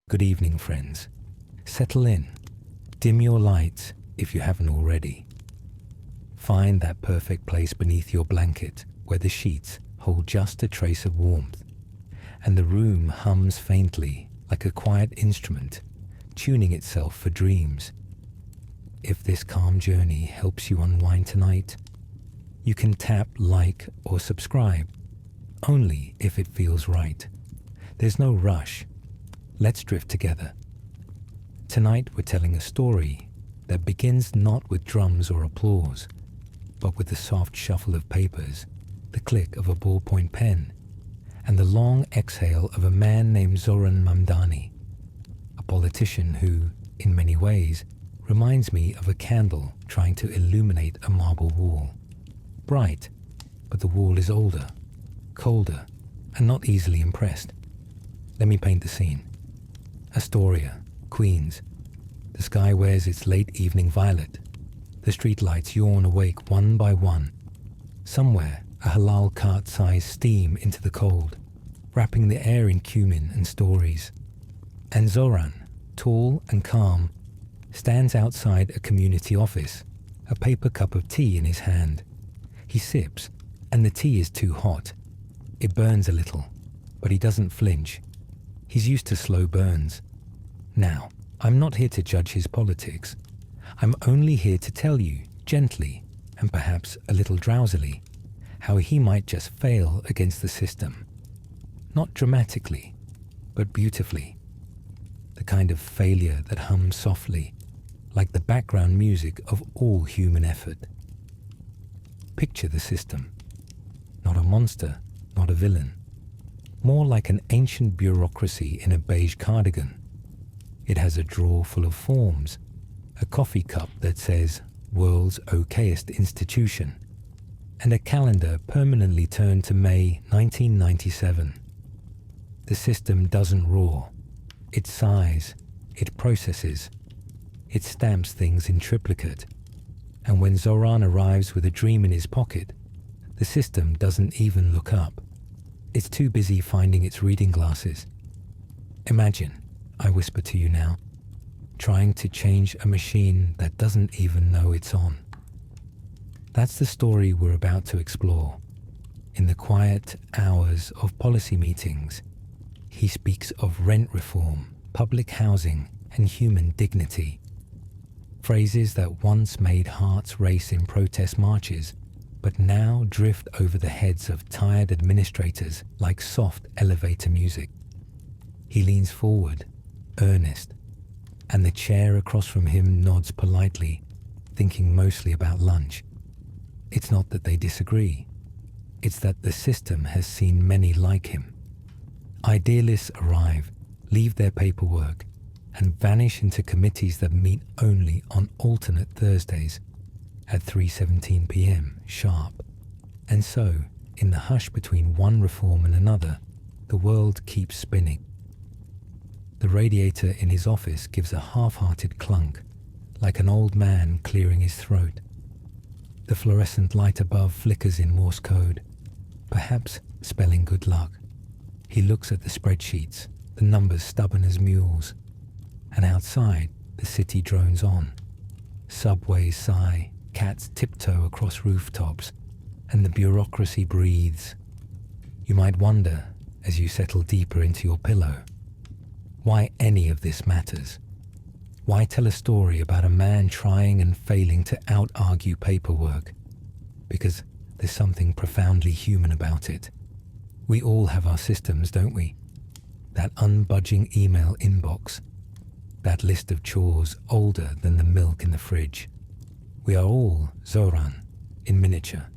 Good evening, friends. Settle in. Dim your lights if you haven't already. Find that perfect place beneath your blanket where the sheets hold just a trace of warmth, and the room hums faintly like a quiet instrument, tuning itself for dreams. If this calm journey helps you unwind tonight, you can tap like or subscribe, only if it feels right. There's no rush. Let's drift together. Tonight we're telling a story that begins not with drums or applause, but with the soft shuffle of papers, the click of a ballpoint pen, and the long exhale of a man named Zohran Mamdani, a politician who, in many ways, reminds me of a candle trying to illuminate a marble wall. Bright, but the wall is older, colder, and not easily impressed. Let me paint the scene. Astoria, Queens. The sky wears its late evening violet. The streetlights yawn awake one by one. Somewhere, a halal cart sighs steam into the cold, wrapping the air in cumin and stories. And Zohran, tall and calm, stands outside a community office, a paper cup of tea in his hand. He sips, and the tea is too hot. It burns a little, but he doesn't flinch. He's used to slow burns. Now, I'm not here to judge his politics. I'm only here to tell you, gently, and perhaps a little drowsily, how he might just fail against the system. Not dramatically, but beautifully. The kind of failure that hums softly, like the background music of all human effort. Picture the system. Not a monster, not a villain. More like an ancient bureaucracy in a beige cardigan. It has a drawer full of forms, a coffee cup that says "World's Okayest Institution," and a calendar permanently turned to May 1997. The system doesn't roar. It sighs, it processes, it stamps things in triplicate. And when Zohran arrives with a dream in his pocket, the system doesn't even look up. It's too busy finding its reading glasses. Imagine, I whisper to you now, trying to change a machine that doesn't even know it's on. That's the story we're about to explore. In the quiet hours of policy meetings, he speaks of rent reform, public housing, and human dignity. Phrases that once made hearts race in protest marches, but now drift over the heads of tired administrators like soft elevator music. He leans forward, earnest, and the chair across from him nods politely, thinking mostly about lunch. It's not that they disagree. It's that the system has seen many like him. Idealists arrive, leave their paperwork, and vanish into committees that meet only on alternate Thursdays at 3:17 p.m. sharp. And so, in the hush between one reform and another, the world keeps spinning. The radiator in his office gives a half-hearted clunk, like an old man clearing his throat. The fluorescent light above flickers in Morse code, perhaps spelling good luck. He looks at the spreadsheets, the numbers stubborn as mules. And outside, the city drones on. Subways sigh, cats tiptoe across rooftops, and the bureaucracy breathes. You might wonder, as you settle deeper into your pillow, why any of this matters. Why tell a story about a man trying and failing to out-argue paperwork? Because there's something profoundly human about it. We all have our systems, don't we? That unbudging email inbox, that list of chores older than the milk in the fridge. We are all Zohran in miniature.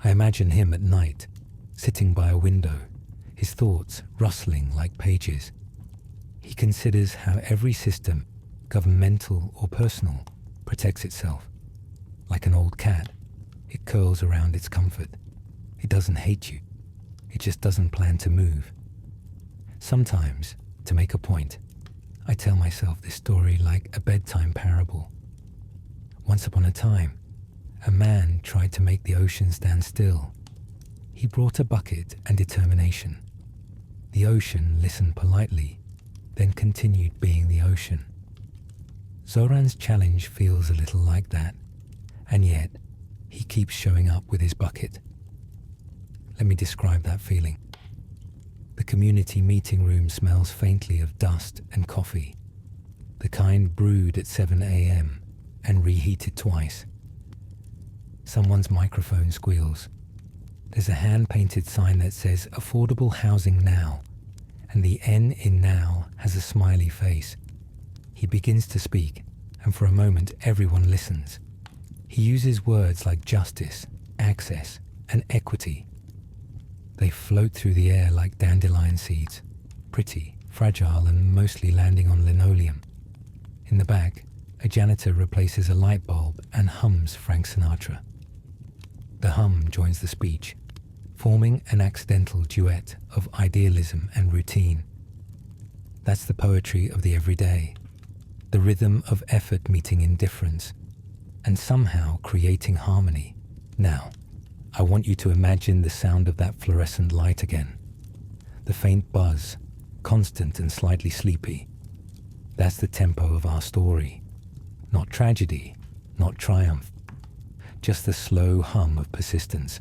I imagine him at night, sitting by a window, his thoughts rustling like pages. He considers how every system, governmental or personal, protects itself. Like an old cat, it curls around its comfort. It doesn't hate you. It just doesn't plan to move. Sometimes, to make a point, I tell myself this story like a bedtime parable. Once upon a time, a man tried to make the ocean stand still. He brought a bucket and determination. The ocean listened politely, then continued being the ocean. Zohran's challenge feels a little like that, and yet he keeps showing up with his bucket. Let me describe that feeling. The community meeting room smells faintly of dust and coffee, the kind brewed at 7 a.m. and reheated twice. Someone's microphone squeals. There's a hand-painted sign that says affordable housing now, and the N in now has a smiley face. He begins to speak, and for a moment everyone listens. He uses words like justice, access, and equity. They float through the air like dandelion seeds, pretty, fragile, and mostly landing on linoleum. In the back, a janitor replaces a light bulb and hums Frank Sinatra. The hum joins the speech, forming an accidental duet of idealism and routine. That's the poetry of the everyday, the rhythm of effort meeting indifference, and somehow creating harmony. Now, I want you to imagine the sound of that fluorescent light again. The faint buzz, constant and slightly sleepy. That's the tempo of our story. Not tragedy, not triumph. Just the slow hum of persistence.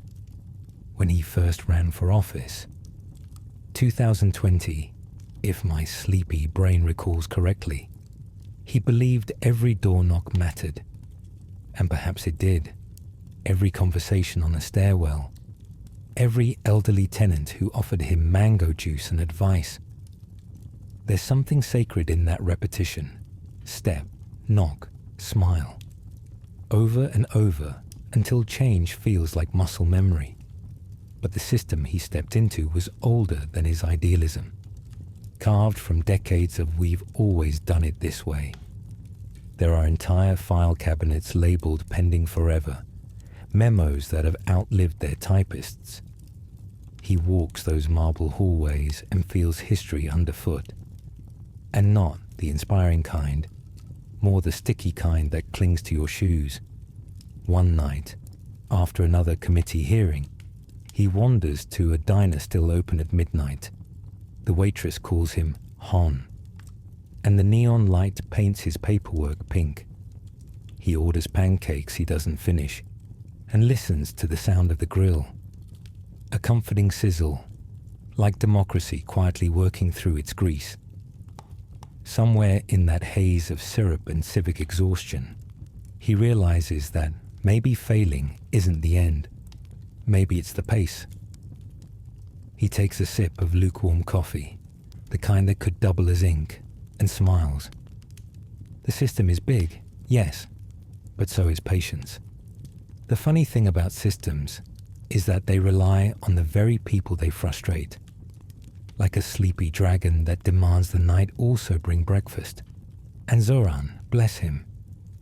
When he first ran for office, 2020, if my sleepy brain recalls correctly, he believed every door knock mattered. And perhaps it did. Every conversation on a stairwell, every elderly tenant who offered him mango juice and advice. There's something sacred in that repetition. Step, knock, smile. Over and over until change feels like muscle memory. But the system he stepped into was older than his idealism, carved from decades of we've always done it this way. There are entire file cabinets labeled pending forever, memos that have outlived their typists. He walks those marble hallways and feels history underfoot. And not the inspiring kind, more the sticky kind that clings to your shoes. One night, after another committee hearing, he wanders to a diner still open at midnight. The waitress calls him Hon, and the neon light paints his paperwork pink. He orders pancakes he doesn't finish, and listens to the sound of the grill. A comforting sizzle, like democracy quietly working through its grease. Somewhere in that haze of syrup and civic exhaustion, he realizes that maybe failing isn't the end. Maybe it's the pace. He takes a sip of lukewarm coffee, the kind that could double as ink, and smiles. The system is big, yes, but so is patience. The funny thing about systems is that they rely on the very people they frustrate. Like a sleepy dragon that demands the night also bring breakfast. And Zohran, bless him,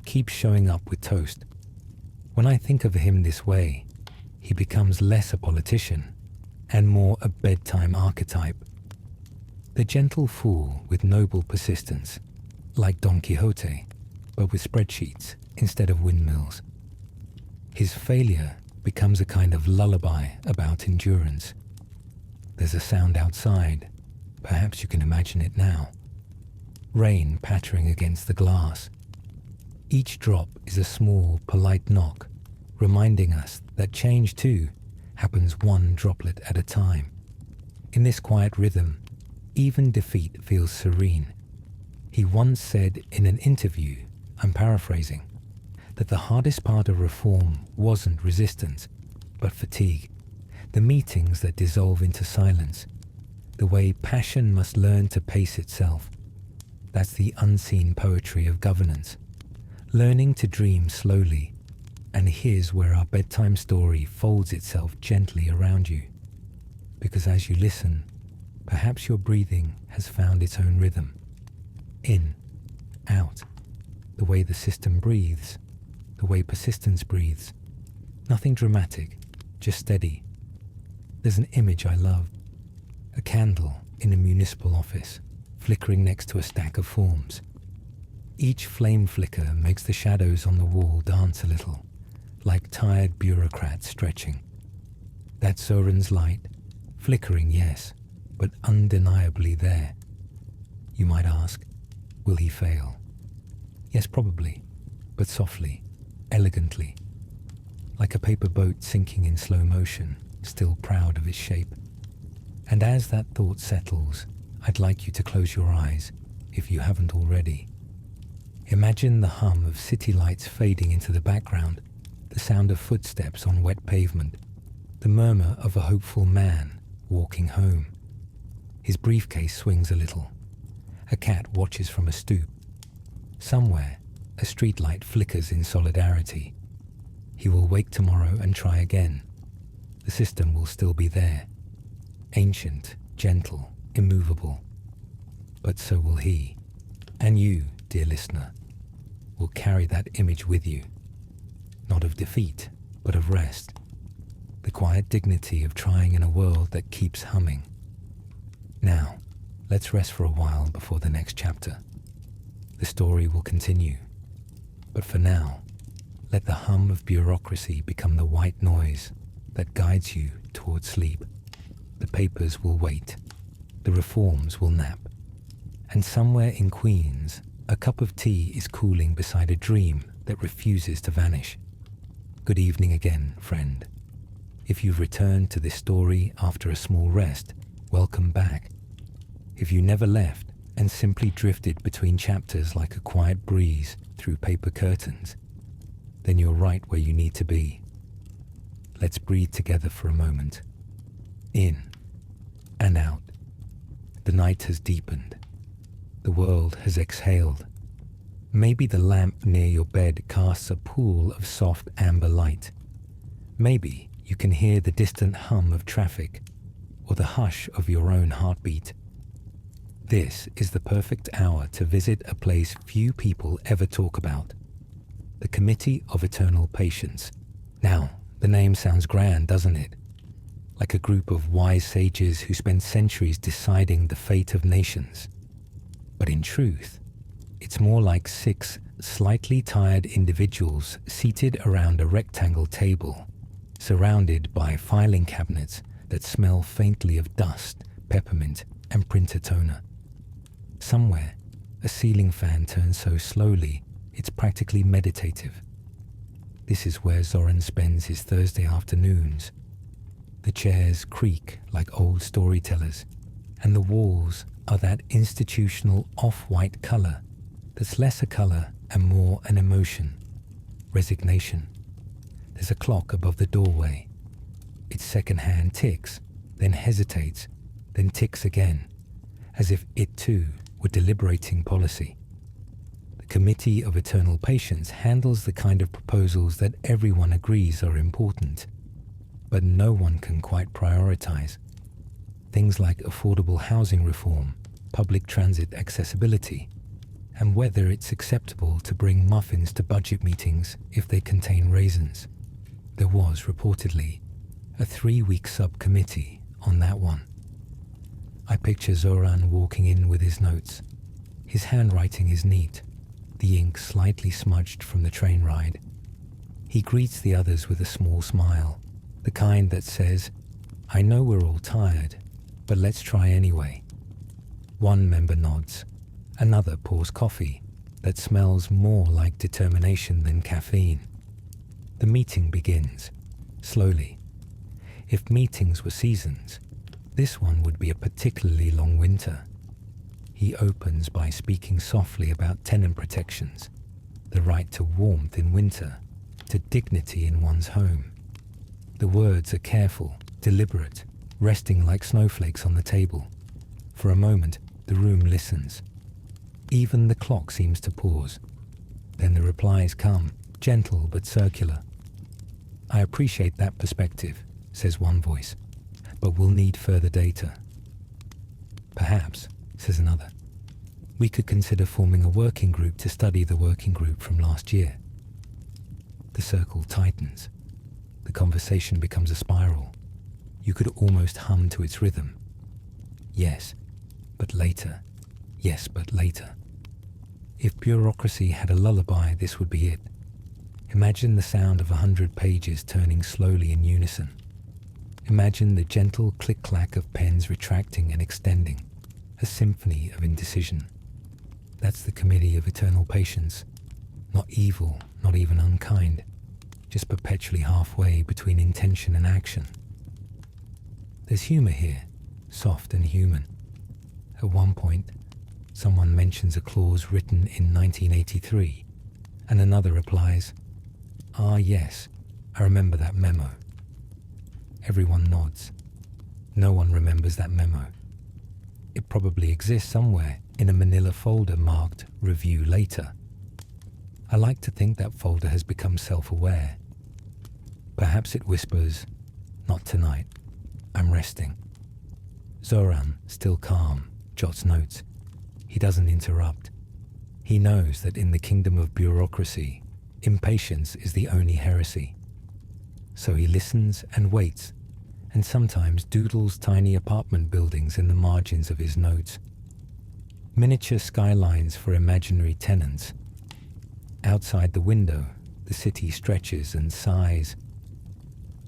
keeps showing up with toast. When I think of him this way, he becomes less a politician and more a bedtime archetype. The gentle fool with noble persistence, like Don Quixote, but with spreadsheets instead of windmills. His failure becomes a kind of lullaby about endurance. There's a sound outside. Perhaps you can imagine it now. Rain pattering against the glass. Each drop is a small, polite knock, reminding us that change too happens one droplet at a time. In this quiet rhythm, even defeat feels serene. He once said in an interview, I'm paraphrasing, that the hardest part of reform wasn't resistance, but fatigue. The meetings that dissolve into silence. The way passion must learn to pace itself. That's the unseen poetry of governance. Learning to dream slowly. And here's where our bedtime story folds itself gently around you. Because as you listen, perhaps your breathing has found its own rhythm. In, out, the way the system breathes, the way persistence breathes. Nothing dramatic, just steady. There's an image I love. A candle in a municipal office, flickering next to a stack of forms. Each flame flicker makes the shadows on the wall dance a little, like tired bureaucrats stretching. That's Zohran's light, flickering, yes, but undeniably there. You might ask, will he fail? Yes, probably, but softly, elegantly, like a paper boat sinking in slow motion, still proud of its shape. And as that thought settles, I'd like you to close your eyes, if you haven't already. Imagine the hum of city lights fading into the background, the sound of footsteps on wet pavement, the murmur of a hopeful man walking home. His briefcase swings a little. A cat watches from a stoop. Somewhere, a streetlight flickers in solidarity. He will wake tomorrow and try again. The system will still be there. Ancient, gentle, immovable. But so will he. And you, dear listener, will carry that image with you. Not of defeat, but of rest. The quiet dignity of trying in a world that keeps humming. Now, let's rest for a while before the next chapter. The story will continue. But for now, let the hum of bureaucracy become the white noise that guides you towards sleep. The papers will wait. The reforms will nap. And somewhere in Queens, a cup of tea is cooling beside a dream that refuses to vanish. Good evening again, friend. If you've returned to this story after a small rest, welcome back. If you never left and simply drifted between chapters like a quiet breeze through paper curtains, then you're right where you need to be. Let's breathe together for a moment. In and out. The night has deepened. The world has exhaled. Maybe the lamp near your bed casts a pool of soft amber light. Maybe you can hear the distant hum of traffic or the hush of your own heartbeat. This is the perfect hour to visit a place few people ever talk about. The Committee of Eternal Patience. Now, the name sounds grand, doesn't it? Like a group of wise sages who spent centuries deciding the fate of nations. But in truth, it's more like 6 slightly tired individuals seated around a rectangle table, surrounded by filing cabinets that smell faintly of dust, peppermint, and printer toner. Somewhere, a ceiling fan turns so slowly, it's practically meditative. This is where Zohran spends his Thursday afternoons. The chairs creak like old storytellers, and the walls are that institutional off-white color that's less a color and more an emotion, resignation. There's a clock above the doorway. Its second hand ticks, then hesitates, then ticks again, as if it too were deliberating policy. The Committee of Eternal Patience handles the kind of proposals that everyone agrees are important, but no one can quite prioritize. Things like affordable housing reform, public transit accessibility, and whether it's acceptable to bring muffins to budget meetings if they contain raisins. There was, reportedly, a 3-week subcommittee on that one. I picture Zohran walking in with his notes. His handwriting is neat, the ink slightly smudged from the train ride. He greets the others with a small smile, the kind that says, "I know we're all tired, but let's try anyway." One member nods. Another pours coffee that smells more like determination than caffeine. The meeting begins, slowly. If meetings were seasons, this one would be a particularly long winter. He opens by speaking softly about tenant protections, the right to warmth in winter, to dignity in one's home. The words are careful, deliberate, resting like snowflakes on the table. For a moment, the room listens. Even the clock seems to pause. Then the replies come, gentle but circular. "I appreciate that perspective," says one voice, "but we'll need further data." "Perhaps," says another, "we could consider forming a working group to study the working group from last year." The circle tightens. The conversation becomes a spiral. You could almost hum to its rhythm. Yes, but later. Yes, but later. If bureaucracy had a lullaby, this would be it. Imagine the sound of 100 pages turning slowly in unison. Imagine the gentle click-clack of pens retracting and extending, a symphony of indecision. That's the committee of eternal patience. Not evil, not even unkind, just perpetually halfway between intention and action. There's humor here, soft and human. At one point, someone mentions a clause written in 1983, and another replies, "Ah yes, I remember that memo." Everyone nods. No one remembers that memo. It probably exists somewhere in a manila folder marked "Review Later." I like to think that folder has become self-aware. Perhaps it whispers, "Not tonight, I'm resting." Zohran, still calm, jots notes. He doesn't interrupt. He knows that in the kingdom of bureaucracy, impatience is the only heresy. So he listens and waits, and sometimes doodles tiny apartment buildings in the margins of his notes. Miniature skylines for imaginary tenants. Outside the window, the city stretches and sighs.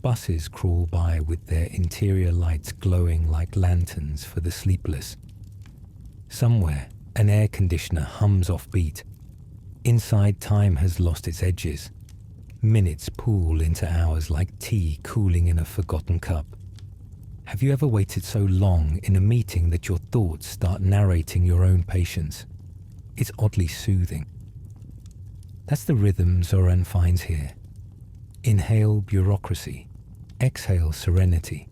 Buses crawl by with their interior lights glowing like lanterns for the sleepless. Somewhere, an air conditioner hums off beat. Inside, time has lost its edges. Minutes pool into hours like tea cooling in a forgotten cup. Have you ever waited so long in a meeting that your thoughts start narrating your own patience? It's oddly soothing. That's the rhythm Zohran finds here. Inhale bureaucracy, exhale serenity.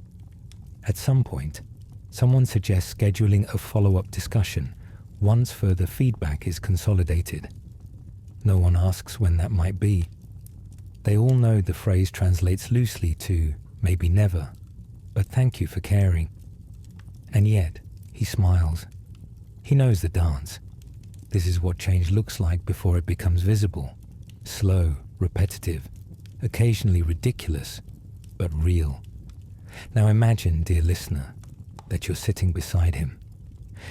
At some point, someone suggests scheduling a follow-up discussion once further feedback is consolidated. No one asks when that might be. They all know the phrase translates loosely to "maybe never," but thank you for caring. And yet, he smiles. He knows the dance. This is what change looks like before it becomes visible. Slow, repetitive, occasionally ridiculous, but real. Now imagine, dear listener, that you're sitting beside him.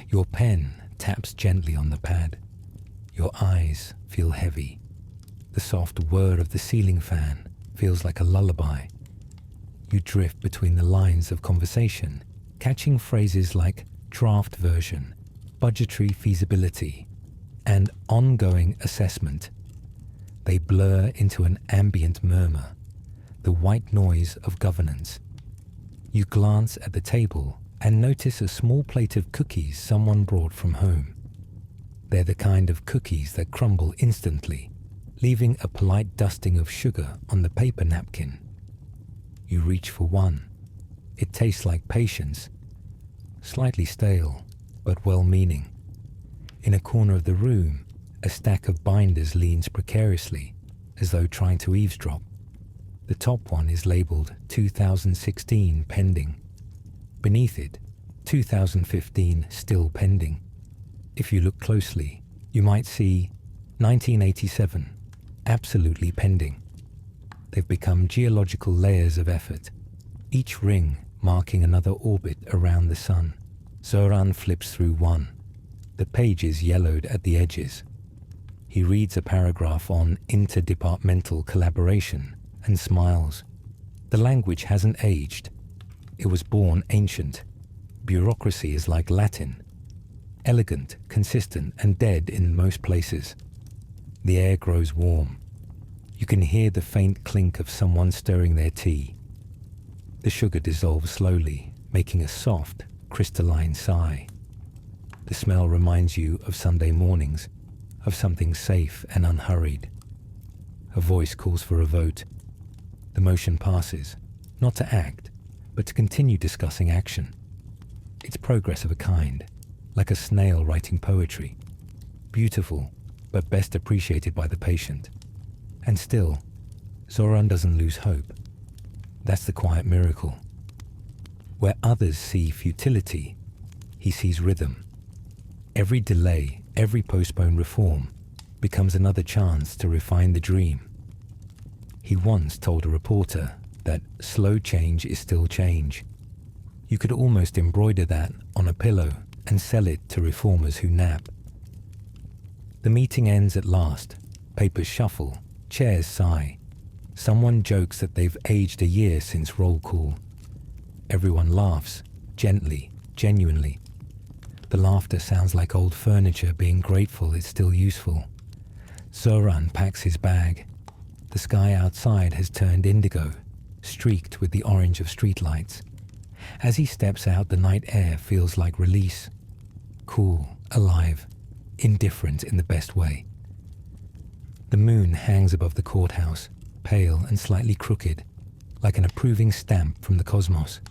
Your pen taps gently on the pad. Your eyes feel heavy. The soft whir of the ceiling fan feels like a lullaby. You drift between the lines of conversation, catching phrases like draft version, budgetary feasibility, and ongoing assessment. They blur into an ambient murmur, the white noise of governance. You glance at the table and notice a small plate of cookies someone brought from home. They're the kind of cookies that crumble instantly, leaving a polite dusting of sugar on the paper napkin. You reach for one. It tastes like patience, slightly stale, but well-meaning. In a corner of the room, a stack of binders leans precariously, as though trying to eavesdrop. The top one is labeled 2016 pending. Beneath it, 2015 still pending. If you look closely, you might see 1987 absolutely pending. They've become geological layers of effort, each ring marking another orbit around the sun. Zohran flips through one. The page is yellowed at the edges. He reads a paragraph on interdepartmental collaboration and smiles. The language hasn't aged. It was born ancient. Bureaucracy is like Latin. Elegant, consistent, and dead in most places. The air grows warm. You can hear the faint clink of someone stirring their tea. The sugar dissolves slowly, making a soft, crystalline sigh. The smell reminds you of Sunday mornings, of something safe and unhurried. A voice calls for a vote. The motion passes, not to act, but to continue discussing action. It's progress of a kind, like a snail writing poetry. Beautiful, but best appreciated by the patient. And still, Zohran doesn't lose hope. That's the quiet miracle. Where others see futility, he sees rhythm. Every delay, every postponed reform becomes another chance to refine the dream. He once told a reporter that slow change is still change. You could almost embroider that on a pillow and sell it to reformers who nap. The meeting ends at last. Papers shuffle, chairs sigh. Someone jokes that they've aged a year since roll call. Everyone laughs, gently, genuinely. The laughter sounds like old furniture being grateful it's still useful. Zohran packs his bag. The sky outside has turned indigo, streaked with the orange of streetlights. As he steps out, the night air feels like release. Cool, alive, indifferent in the best way. The moon hangs above the courthouse, pale and slightly crooked, like an approving stamp from the cosmos.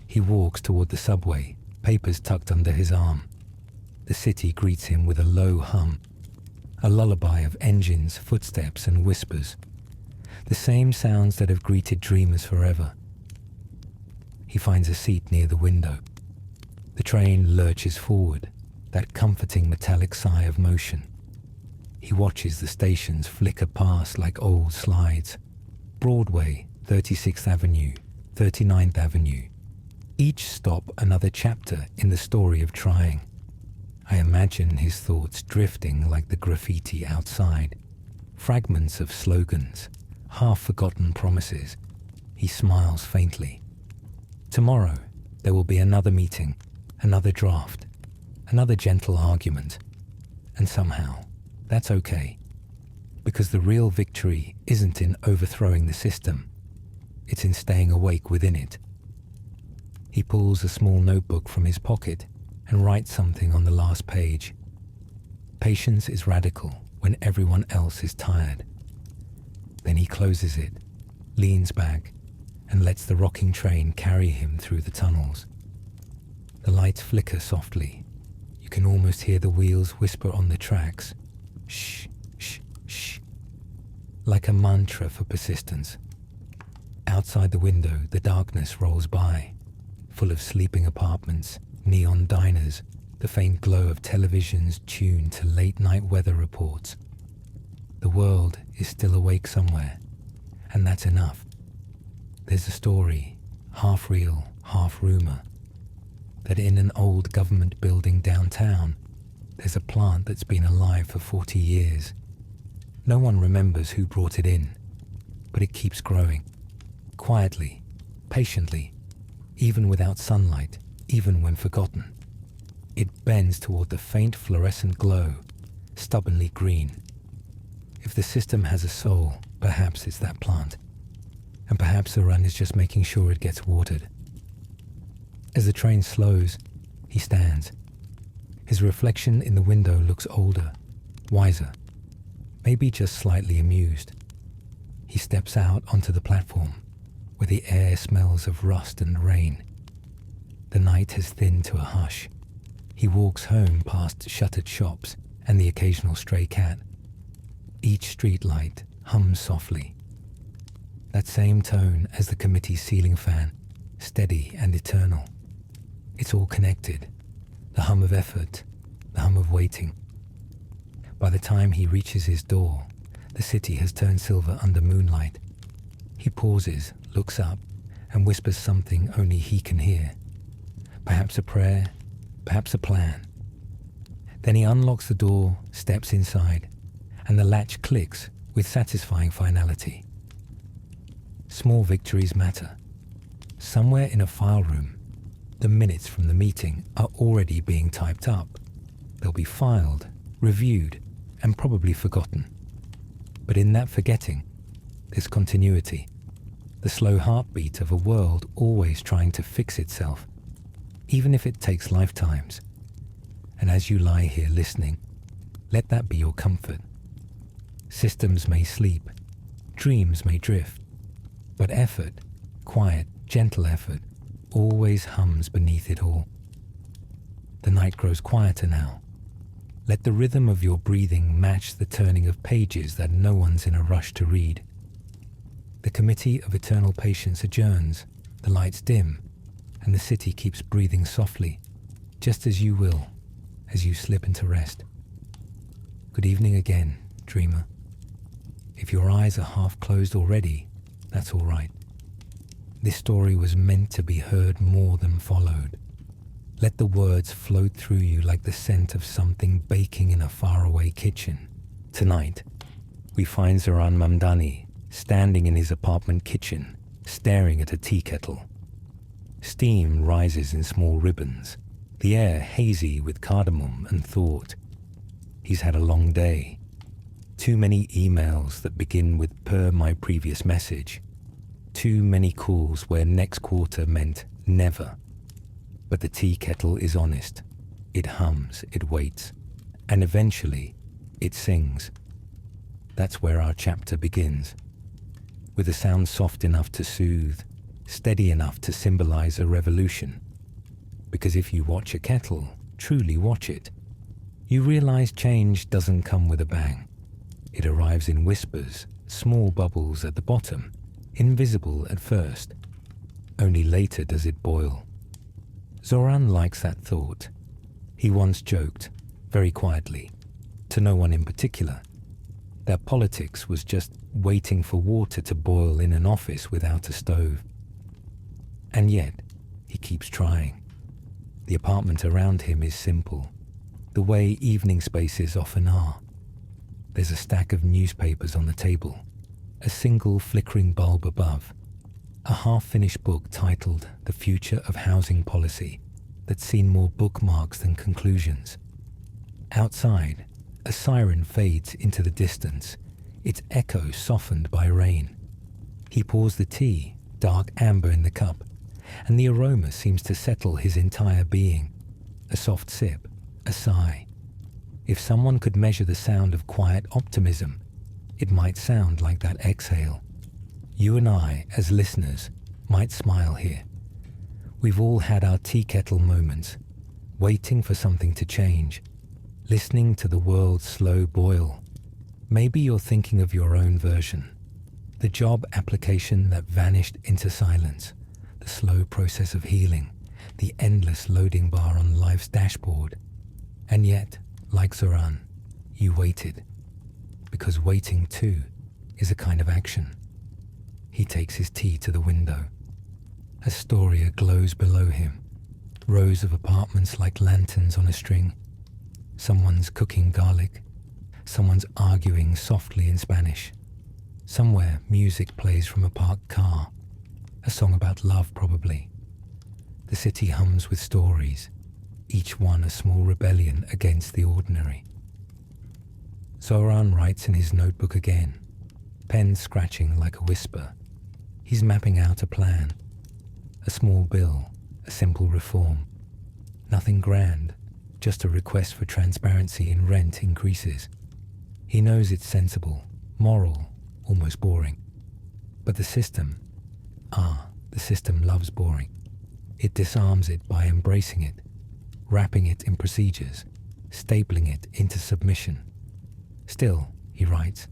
He walks toward the subway, papers tucked under his arm. The city greets him with a low hum, a lullaby of engines, footsteps, and whispers. The same sounds that have greeted dreamers forever. He finds a seat near the window. The train lurches forward, that comforting metallic sigh of motion. He watches the stations flicker past like old slides. Broadway, 36th Avenue, 39th Avenue. Each stop another chapter in the story of trying. I imagine his thoughts drifting like the graffiti outside. Fragments of slogans, half-forgotten promises. He smiles faintly. Tomorrow, there will be another meeting, another draft, another gentle argument. And somehow, that's okay. Because the real victory isn't in overthrowing the system. It's in staying awake within it. He pulls a small notebook from his pocket and writes something on the last page. Patience is radical when everyone else is tired. Then he closes it, leans back, and lets the rocking train carry him through the tunnels. The lights flicker softly. You can almost hear the wheels whisper on the tracks. Shh, shh, shh. Like a mantra for persistence. Outside the window, the darkness rolls by, full of sleeping apartments, neon diners, the faint glow of televisions tuned to late-night weather reports. The world is still awake somewhere, and that's enough. There's a story, half real, half rumor, that in an old government building downtown, there's a plant that's been alive for 40 years. No one remembers who brought it in, but it keeps growing, quietly, patiently, even without sunlight, even when forgotten. It bends toward the faint fluorescent glow, stubbornly green. If the system has a soul, perhaps it's that plant. And perhaps Zohran is just making sure it gets watered. As the train slows, he stands. His reflection in the window looks older, wiser, maybe just slightly amused. He steps out onto the platform, where the air smells of rust and rain. The night has thinned to a hush. He walks home past shuttered shops and the occasional stray cat. Each street light hums softly. That same tone as the committee's ceiling fan, steady and eternal. It's all connected. The hum of effort, the hum of waiting. By the time he reaches his door, the city has turned silver under moonlight. He pauses, looks up, and whispers something only he can hear. Perhaps a prayer, perhaps a plan. Then he unlocks the door, steps inside, and the latch clicks with satisfying finality. Small victories matter. Somewhere in a file room, the minutes from the meeting are already being typed up. They'll be filed, reviewed, and probably forgotten. But in that forgetting, there's continuity. The slow heartbeat of a world always trying to fix itself, even if it takes lifetimes. And as you lie here listening, let that be your comfort. Systems may sleep, dreams may drift, but effort, quiet, gentle effort, always hums beneath it all. The night grows quieter now. Let the rhythm of your breathing match the turning of pages that no one's in a rush to read. The Committee of Eternal Patience adjourns, the lights dim, and the city keeps breathing softly, just as you will, as you slip into rest. Good evening again, dreamer. If your eyes are half closed already, that's all right. This story was meant to be heard more than followed. Let the words float through you like the scent of something baking in a faraway kitchen. Tonight, we find Zohran Mamdani standing in his apartment kitchen, staring at a tea kettle. Steam rises in small ribbons. the air hazy with cardamom and thought. He's had a long day. Too many emails that begin with "per my previous message." Too many calls where next quarter meant never. But the tea kettle is honest. It hums, it waits, and eventually it sings. That's where our chapter begins, with a sound soft enough to soothe, steady enough to symbolize a revolution. Because if you watch a kettle, truly watch it, you realize change doesn't come with a bang. It arrives in whispers, small bubbles at the bottom, invisible at first. Only later does it boil. Zohran likes that thought. He once joked, very quietly, to no one in particular, that politics was just waiting for water to boil in an office without a stove. And yet, he keeps trying. The apartment around him is simple, the way evening spaces often are. There's a stack of newspapers on the table, a single flickering bulb above, a half-finished book titled "The Future of Housing Policy" that's seen more bookmarks than conclusions. Outside, a siren fades into the distance, its echo softened by rain. He pours the tea, dark amber in the cup, and the aroma seems to settle his entire being. A soft sip, a sigh. If someone could measure the sound of quiet optimism, it might sound like that exhale. You and I, as listeners, might smile here. We've all had our tea kettle moments, waiting for something to change, listening to the world slow boil. Maybe you're thinking of your own version, the job application that vanished into silence, the slow process of healing, the endless loading bar on life's dashboard. And yet, like Zohran, you waited, because waiting too is a kind of action. He takes his tea to the window. Astoria glows below him, rows of apartments like lanterns on a string. Someone's cooking garlic, someone's arguing softly in Spanish. Somewhere music plays from a parked car, a song about love probably. The city hums with stories, each one a small rebellion against the ordinary. Zohran writes in his notebook again, pen scratching like a whisper. He's mapping out a plan, a small bill, a simple reform. Nothing grand, just a request for transparency in rent increases. He knows it's sensible, moral, almost boring. But the system loves boring. It disarms it by embracing it, wrapping it in procedures, stapling it into submission. Still, he writes,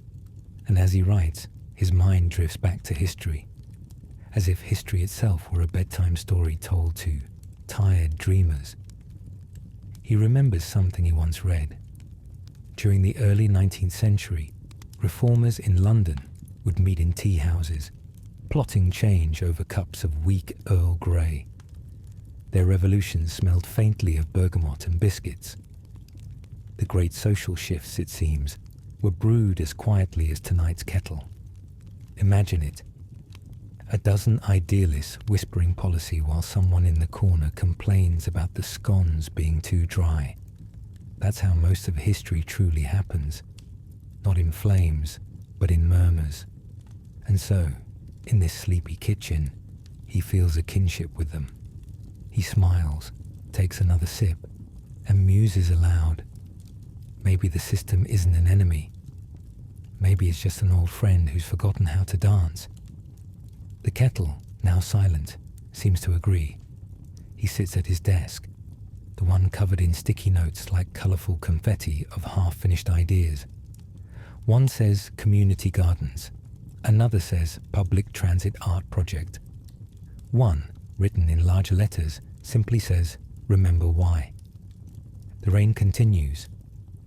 and as he writes, his mind drifts back to history, as if history itself were a bedtime story told to tired dreamers. He remembers something he once read. During the early 19th century, reformers in London would meet in tea houses, plotting change over cups of weak Earl Grey. Their revolutions smelled faintly of bergamot and biscuits. The great social shifts, it seems, were brewed as quietly as tonight's kettle. Imagine it. A dozen idealists whispering policy while someone in the corner complains about the scones being too dry. That's how most of history truly happens. Not in flames, but in murmurs. And so, in this sleepy kitchen, he feels a kinship with them. He smiles, takes another sip, and muses aloud. Maybe the system isn't an enemy. Maybe it's just an old friend who's forgotten how to dance. The kettle, now silent, seems to agree. He sits at his desk, the one covered in sticky notes like colourful confetti of half-finished ideas. One says community gardens, another says public transit art project. One, written in larger letters, simply says, remember why. The rain continues.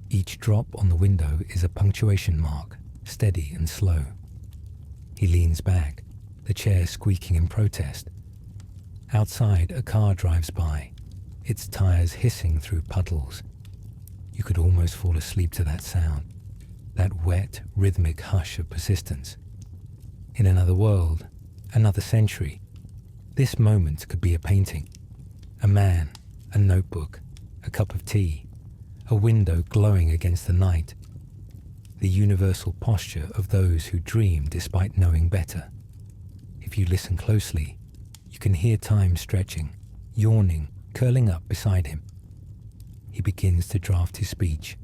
Each drop on the window is a punctuation mark, steady and slow. He leans back, the chair squeaking in protest. Outside, a car drives by, its tires hissing through puddles. You could almost fall asleep to that sound, that wet, rhythmic hush of persistence. In another world, another century, this moment could be a painting. A man, a notebook, a cup of tea, a window glowing against the night. The universal posture of those who dream despite knowing better. If you listen closely, you can hear time stretching, yawning, curling up beside him. He begins to draft his speech,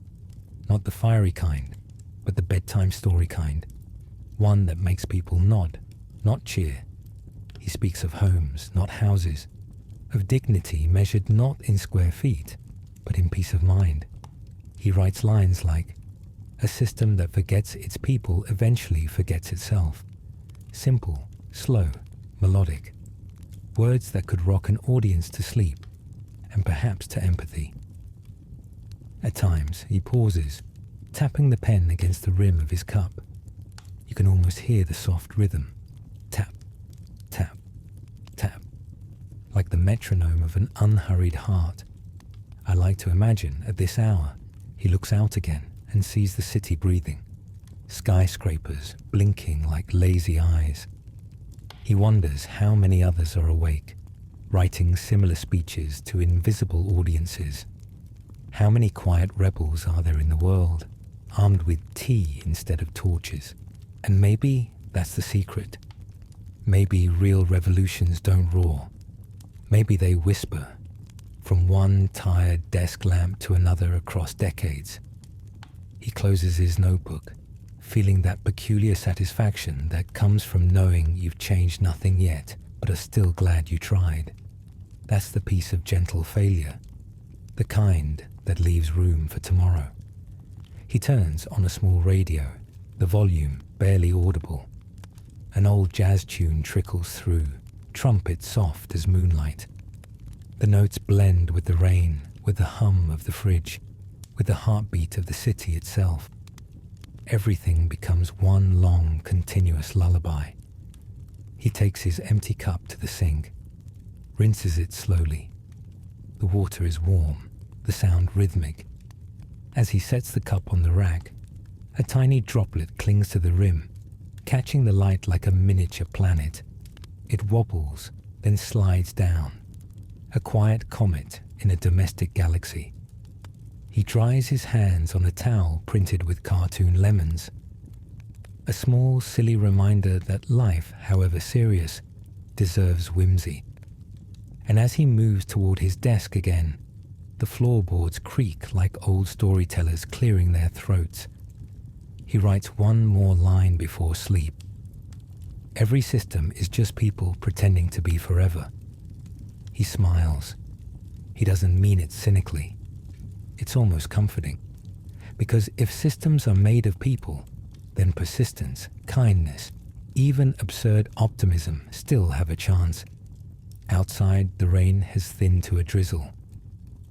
not the fiery kind, but the bedtime story kind, one that makes people nod, not cheer. He speaks of homes, not houses, of dignity measured not in square feet, but in peace of mind. He writes lines like, "A system that forgets its people eventually forgets itself." Simple, slow, melodic. Words that could rock an audience to sleep, and perhaps to empathy. At times, he pauses, tapping the pen against the rim of his cup. You can almost hear the soft rhythm. Tap, tap, tap. Like the metronome of an unhurried heart. I like to imagine, at this hour, he looks out again and sees the city breathing. Skyscrapers blinking like lazy eyes. He wonders how many others are awake, writing similar speeches to invisible audiences. How many quiet rebels are there in the world, armed with tea instead of torches? And maybe that's the secret. Maybe real revolutions don't roar. Maybe they whisper, from one tired desk lamp to another across decades. He closes his notebook, feeling that peculiar satisfaction that comes from knowing you've changed nothing yet, but are still glad you tried. That's the peace of gentle failure, the kind that leaves room for tomorrow. He turns on a small radio, the volume barely audible. An old jazz tune trickles through, trumpet soft as moonlight. The notes blend with the rain, with the hum of the fridge, with the heartbeat of the city itself. Everything becomes one long, continuous lullaby. He takes his empty cup to the sink, rinses it slowly. The water is warm, the sound rhythmic. As he sets the cup on the rack, a tiny droplet clings to the rim, catching the light like a miniature planet. It wobbles, then slides down. A quiet comet in a domestic galaxy. He dries his hands on a towel printed with cartoon lemons. A small, silly reminder that life, however serious, deserves whimsy. And as he moves toward his desk again, the floorboards creak like old storytellers clearing their throats. He writes one more line before sleep. Every system is just people pretending to be forever. He smiles. He doesn't mean it cynically. It's almost comforting. Because if systems are made of people, then persistence, kindness, even absurd optimism still have a chance. Outside, the rain has thinned to a drizzle.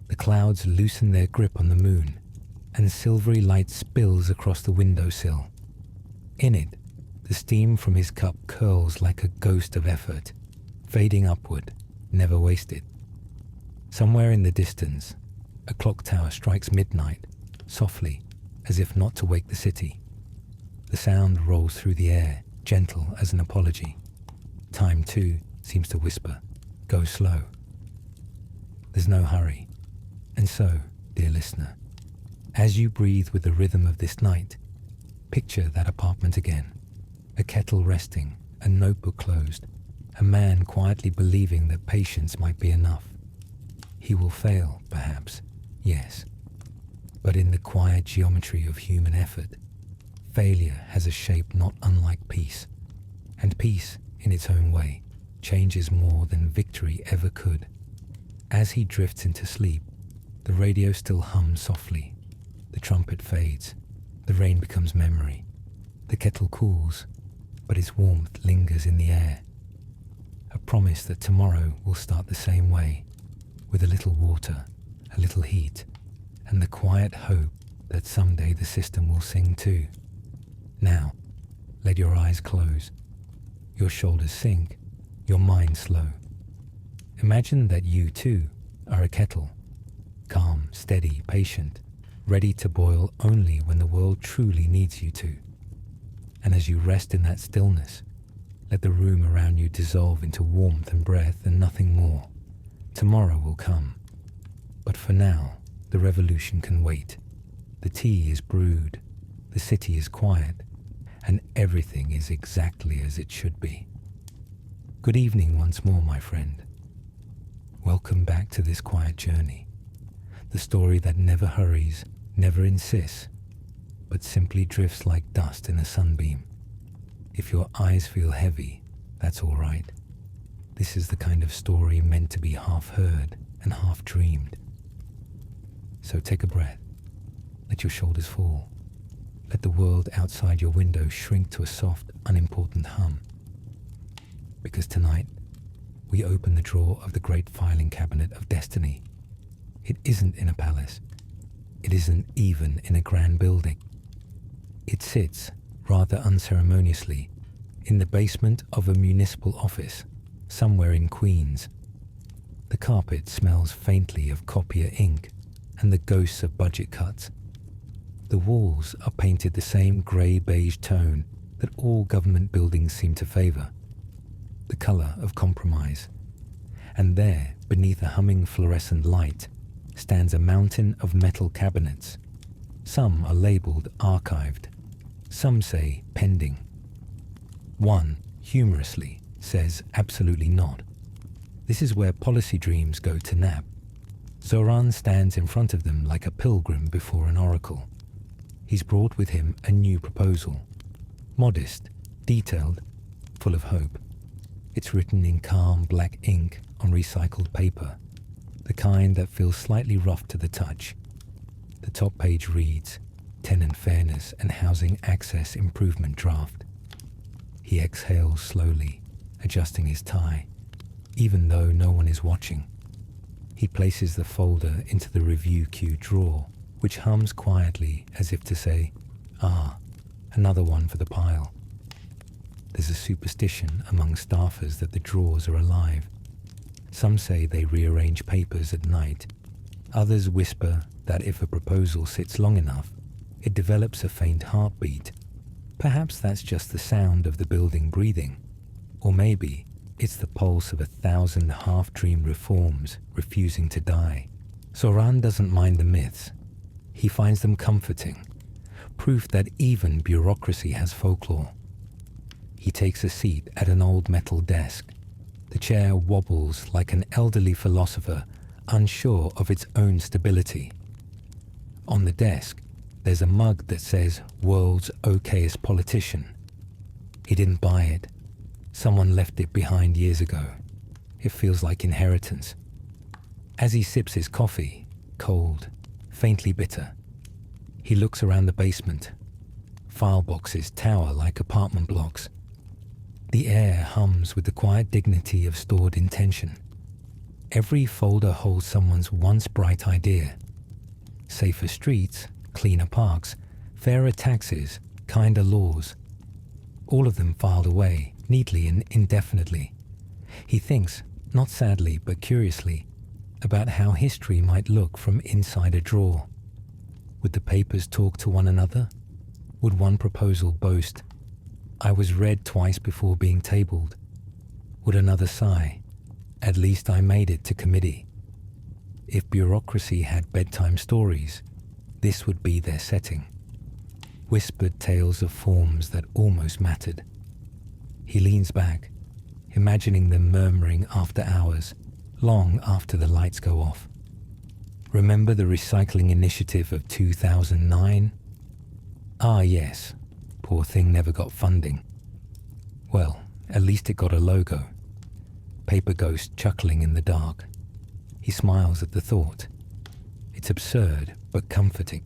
The clouds loosen their grip on the moon, and silvery light spills across the windowsill. In it, the steam from his cup curls like a ghost of effort, fading upward, never wasted. Somewhere in the distance, a clock tower strikes midnight, softly, as if not to wake the city. The sound rolls through the air, gentle as an apology. Time, too, seems to whisper, "Go slow." There's no hurry. And so, dear listener, as you breathe with the rhythm of this night, picture that apartment again. A kettle resting, a notebook closed, a man quietly believing that patience might be enough. He will fail, perhaps, yes. But in the quiet geometry of human effort, failure has a shape not unlike peace. And peace, in its own way, changes more than victory ever could. As he drifts into sleep, the radio still hums softly. The trumpet fades. The rain becomes memory. The kettle cools, but its warmth lingers in the air. A promise that tomorrow will start the same way, with a little water, a little heat, and the quiet hope that someday the system will sing too. Now, let your eyes close, your shoulders sink, your mind slow. Imagine that you too are a kettle, calm, steady, patient, ready to boil only when the world truly needs you to. And as you rest in that stillness, let the room around you dissolve into warmth and breath and nothing more. Tomorrow will come, But for now, the revolution can wait. The tea is brewed, the city is quiet, and everything is exactly as it should be. Good evening once more, my friend. Welcome back to this quiet journey, the story that never hurries, never insists, but simply drifts like dust in a sunbeam. If your eyes feel heavy, that's all right. This is the kind of story meant to be half heard and half dreamed. So take a breath, let your shoulders fall, let the world outside your window shrink to a soft, unimportant hum. Because tonight, we open the drawer of the great filing cabinet of destiny. It isn't in a palace. It isn't even in a grand building. It sits, rather unceremoniously, in the basement of a municipal office, somewhere in Queens. The carpet smells faintly of copier ink and the ghosts of budget cuts. The walls are painted the same grey-beige tone that all government buildings seem to favour, the colour of compromise. And there, beneath a humming fluorescent light, stands a mountain of metal cabinets. Some are labelled archived, some say pending. One, humorously, says absolutely not. This is where policy dreams go to nap. Zohran stands in front of them like a pilgrim before an oracle. He's brought with him a new proposal. Modest, detailed, full of hope. It's written in calm black ink on recycled paper, the kind that feels slightly rough to the touch. The top page reads, Tenant Fairness and Housing Access Improvement Draft. He exhales slowly, adjusting his tie, even though no one is watching. He places the folder into the review queue drawer, which hums quietly as if to say, another one for the pile. There's a superstition among staffers that the drawers are alive. Some say they rearrange papers at night. Others whisper that if a proposal sits long enough, it develops a faint heartbeat. Perhaps that's just the sound of the building breathing. Or maybe it's the pulse of 1,000 half-dreamed reforms refusing to die. Zohran doesn't mind the myths. He finds them comforting, proof that even bureaucracy has folklore. He takes a seat at an old metal desk. The chair wobbles like an elderly philosopher unsure of its own stability. On the desk, there's a mug that says "World's okayest politician." He didn't buy it. Someone left it behind years ago. It feels like inheritance. As he sips his coffee, cold, faintly bitter, he looks around the basement. File boxes tower like apartment blocks. The air hums with the quiet dignity of stored intention. Every folder holds someone's once bright idea. Safer streets, cleaner parks, fairer taxes, kinder laws. All of them filed away, neatly and indefinitely. He thinks, not sadly but curiously, about how history might look from inside a drawer. Would the papers talk to one another? Would one proposal boast, "I was read twice before being tabled"? Would another sigh, "At least I made it to committee"? If bureaucracy had bedtime stories, this would be their setting. Whispered tales of forms that almost mattered. He leans back, imagining them murmuring after hours, long after the lights go off. Remember the recycling initiative of 2009? Ah yes, poor thing never got funding. Well, at least it got a logo. Paper ghost chuckling in the dark. He smiles at the thought. It's absurd, but comforting.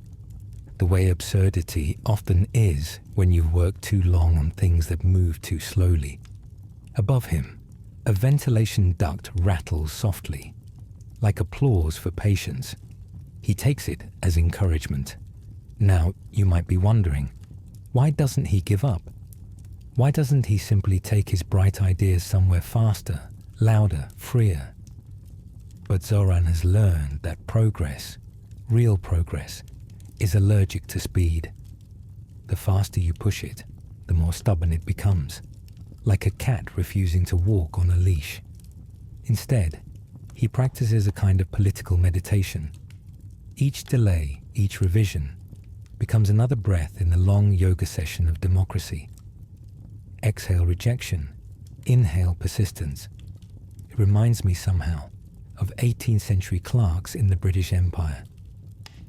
The way absurdity often is when you've worked too long on things that move too slowly. Above him, a ventilation duct rattles softly, like applause for patience. He takes it as encouragement. Now, you might be wondering, why doesn't he give up? Why doesn't he simply take his bright ideas somewhere faster, louder, freer? But Zohran has learned that progress, real progress, is allergic to speed. The faster you push it, the more stubborn it becomes, like a cat refusing to walk on a leash. Instead, He practices a kind of political meditation. Each delay, each revision, becomes another breath in the long yoga session of democracy. Exhale rejection, inhale persistence. It reminds me somehow of 18th century clerks in the British Empire.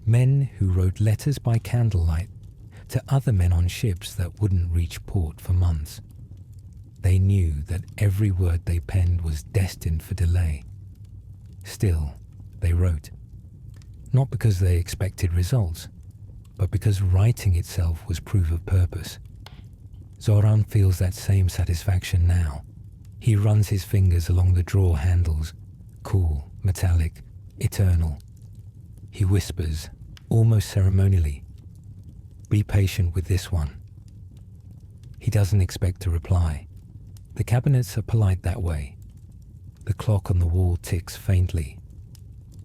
Men who wrote letters by candlelight to other men on ships that wouldn't reach port for months. They knew that every word they penned was destined for delay. Still, they wrote. Not because they expected results, but because writing itself was proof of purpose. Zohran feels that same satisfaction now. He runs his fingers along the drawer handles, cool, metallic, eternal. He whispers, almost ceremonially, "Be patient with this one." He doesn't expect a reply. The cabinets are polite that way. The clock on the wall ticks faintly.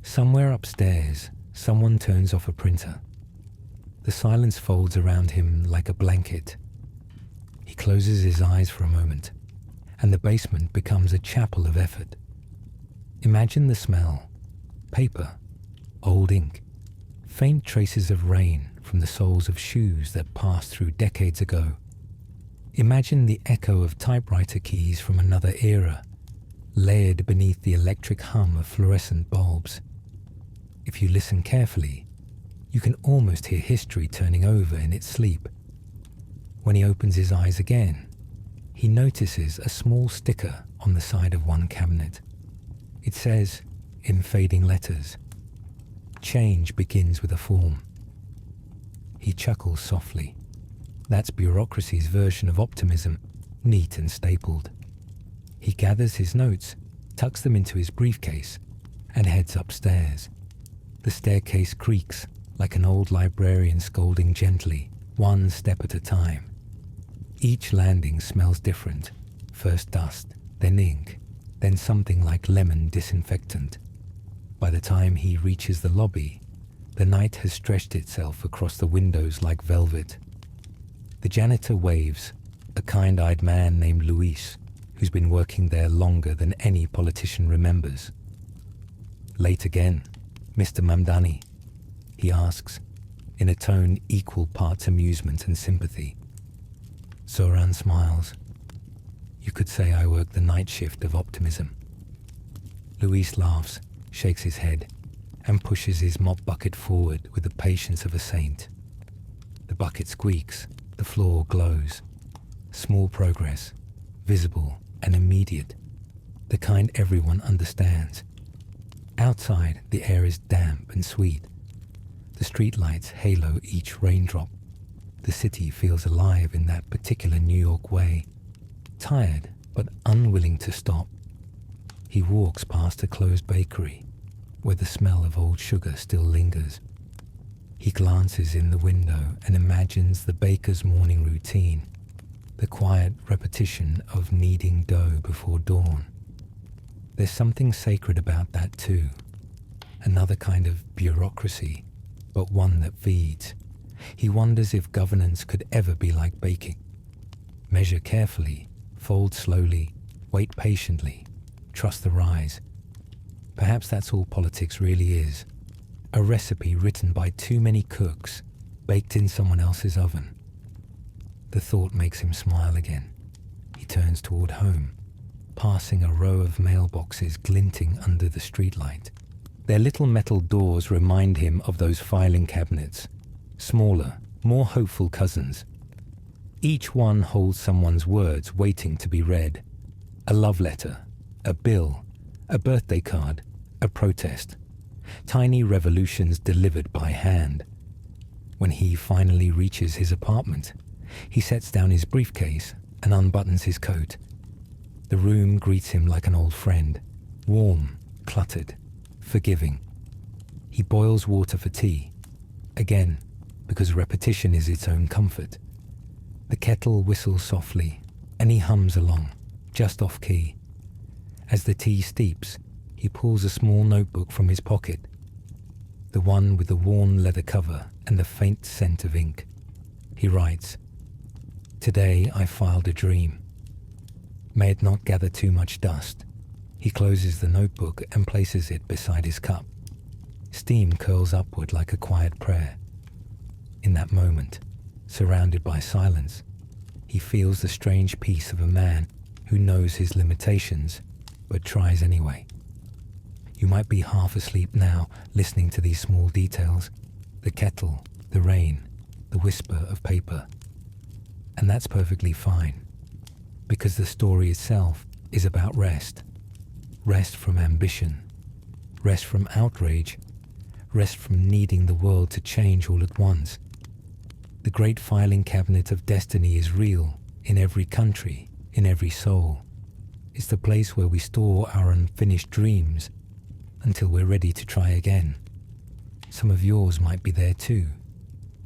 Somewhere upstairs, someone turns off a printer. The silence folds around him like a blanket. He closes his eyes for a moment, and the basement becomes a chapel of effort. Imagine the smell: paper, old ink, faint traces of rain from the soles of shoes that passed through decades ago. Imagine the echo of typewriter keys from another era, layered beneath the electric hum of fluorescent bulbs. If you listen carefully, you can almost hear history turning over in its sleep. When he opens his eyes again, he notices a small sticker on the side of one cabinet. It says, in fading letters, "Change begins with a form." He chuckles softly. That's bureaucracy's version of optimism, neat and stapled. He gathers his notes, tucks them into his briefcase, and heads upstairs. The staircase creaks like an old librarian scolding gently, one step at a time. Each landing smells different. First dust, then ink, then something like lemon disinfectant. By the time he reaches the lobby, the night has stretched itself across the windows like velvet. The janitor waves, a kind-eyed man named Luis, who's been working there longer than any politician remembers. "Late again, Mr. Mamdani?" he asks, in a tone equal parts amusement and sympathy. Zohran smiles. "You could say I work the night shift of optimism." Luis laughs, shakes his head, and pushes his mop bucket forward with the patience of a saint. The bucket squeaks, the floor glows. Small progress, visible and immediate, the kind everyone understands. Outside, the air is damp and sweet. The streetlights halo each raindrop. The city feels alive in that particular New York way, tired but unwilling to stop. He walks past a closed bakery, where the smell of old sugar still lingers. He glances in the window and imagines the baker's morning routine, the quiet repetition of kneading dough before dawn. There's something sacred about that too, another kind of bureaucracy, but one that feeds. He wonders if governance could ever be like baking. Measure carefully, fold slowly, wait patiently, trust the rise. Perhaps that's all politics really is. A recipe written by too many cooks, baked in someone else's oven. The thought makes him smile again. He turns toward home, passing a row of mailboxes glinting under the streetlight. Their little metal doors remind him of those filing cabinets, smaller, more hopeful cousins. Each one holds someone's words waiting to be read. A love letter, a bill, a birthday card, a protest. Tiny revolutions delivered by hand. When he finally reaches his apartment, he sets down his briefcase and unbuttons his coat. The room greets him like an old friend, warm, cluttered, forgiving. He boils water for tea, again, because repetition is its own comfort. The kettle whistles softly, and he hums along, just off key. As the tea steeps, he pulls a small notebook from his pocket, the one with the worn leather cover and the faint scent of ink. He writes, "Today I filed a dream. May it not gather too much dust." He He closes the notebook and places it beside his cup. Steam curls upward like a quiet prayer. In that moment, surrounded by silence, he feels the strange peace of a man who knows his limitations but tries anyway. You might be half asleep now, listening to these small details, the kettle, the rain, the whisper of paper. And that's perfectly fine, because the story itself is about rest. Rest from ambition, rest from outrage, rest from needing the world to change all at once. The great filing cabinet of destiny is real in every country, in every soul. It's the place where we store our unfinished dreams until we're ready to try again. Some of yours might be there too,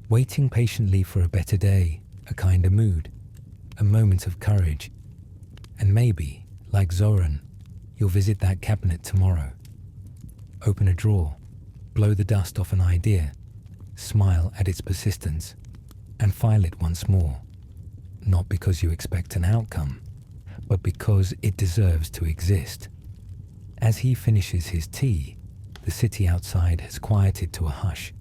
waiting patiently for a better day, a kinder mood, a moment of courage. And maybe, like Zohran, you'll visit that cabinet tomorrow. Open a drawer, blow the dust off an idea, smile at its persistence, and file it once more. Not because you expect an outcome, but because it deserves to exist. As he finishes his tea, the city outside has quieted to a hush.